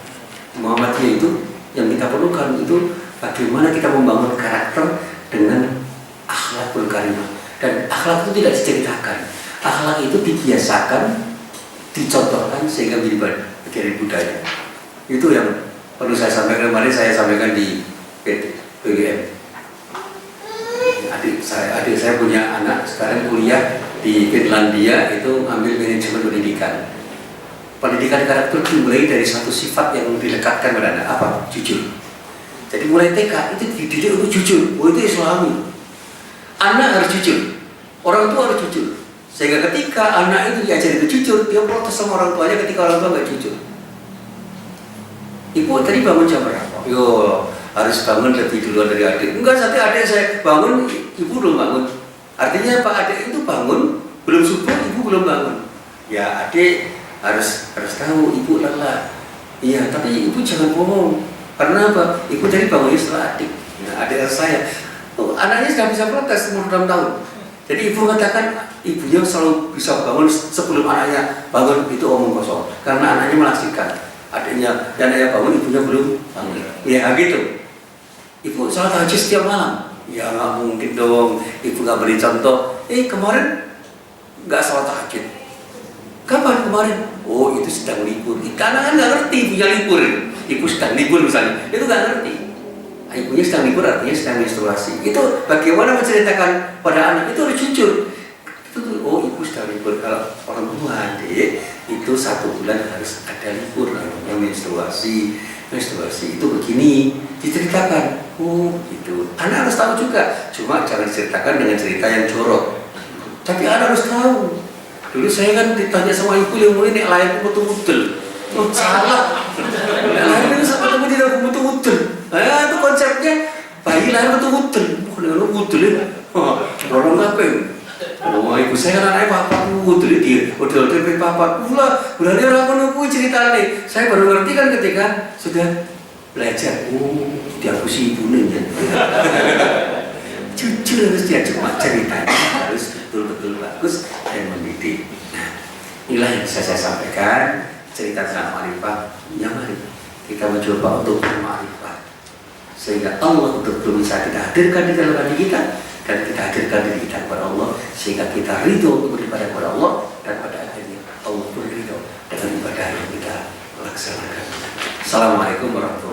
Muhammadiyah itu yang kita perlukan itu bagaimana kita membangun karakter dengan akhlakul karimah. Dan akhlak itu tidak diceritakan, akhlak itu dibiasakan, dicontohkan sehingga menjadi budaya. Itu yang perlu saya sampaikan kemarin, saya sampaikan di PGM. Adik saya punya anak sekarang kuliah di Finlandia, itu ambil manajemen pendidikan. Pendidikan karakter dimulai dari satu sifat yang dilekatkan pada anak, apa? Jujur. Jadi mulai TK itu dididik untuk jujur, itu Islami. Anak harus jujur, orang tua harus jujur. Sehingga ketika anak itu diajar itu jujur, dia protes sama orang tuanya ketika orang tua nggak jujur. Ibu tadi bangun jam berapa? yo harus bangun lebih duluan dari adik. Enggak, satu adik saya bangun, ibu belum bangun. Artinya Pak adik itu bangun, belum subuh, ibu belum bangun. Ya adik harus tahu ibu lelah. Iya, tapi ibu jangan bohong. Karena apa? Ibu tadi bangunnya setelah adik. Nah, adik saya, anaknya sudah bisa protes umur 6 tahun. Jadi ibu katakan ibunya selalu bisa bangun sebelum anaknya bangun, itu omong kosong. Karena anaknya menyaksikan adiknya, dan anaknya bangun, ibunya belum bangun. Ya gitu. Ibu salat tahajud setiap malam. Ya nggak mungkin dong. Ibu nggak beri contoh. Kemarin nggak salat tahajud. Kapan kemarin? Oh itu sedang libur. Karena kan nggak ngerti ibunya libur. Ibu sedang libur misalnya, itu nggak ngerti. Ibunya sedang libur artinya sedang menstruasi. Itu bagaimana menceritakan pada anak, itu harus jujur. Itu oh ibu sedang libur. Kalau orang tua adik itu 1 bulan harus ada libur namanya menstruasi. Menstruasi itu begini, diceritakan. Oh gitu. Anak harus tahu juga. Cuma jangan diceritakan dengan cerita yang jorok. Tapi anak harus tahu. Dulu saya kan ditanya sama ibu yang mulai nek lahir betul-betul. Oh salah. Lahir itu ketemu tidak betul-betul. Nah itu konsepnya bayi lahir betul-betul. Bukan betul ya. Orang ngapain? Oh ibu saya kan anaknya papa betul dia. Betul-betul papa. Bulan ini orang menunggu cerita nih. Saya baru ngerti kan ketika sudah belajar. Oh dia aku si ibunya. Jujur harus dia, cuma ceritanya harus betul-betul bagus dan mendidik. Nah, inilah yang bisa saya sampaikan, cerita tentang ma'rifah. Ya mari kita mencoba untuk berma'rifah, sehingga Allah betul-betul bisa kita hadirkan di dalam hati kita, dan kita hadirkan diri kita kepada Allah, sehingga kita ridho beribadah kepada Allah, dan pada akhirnya Allah pun ridho dengan ibadah yang kita laksanakan. Assalamualaikum warahmatullahi wabarakatuh.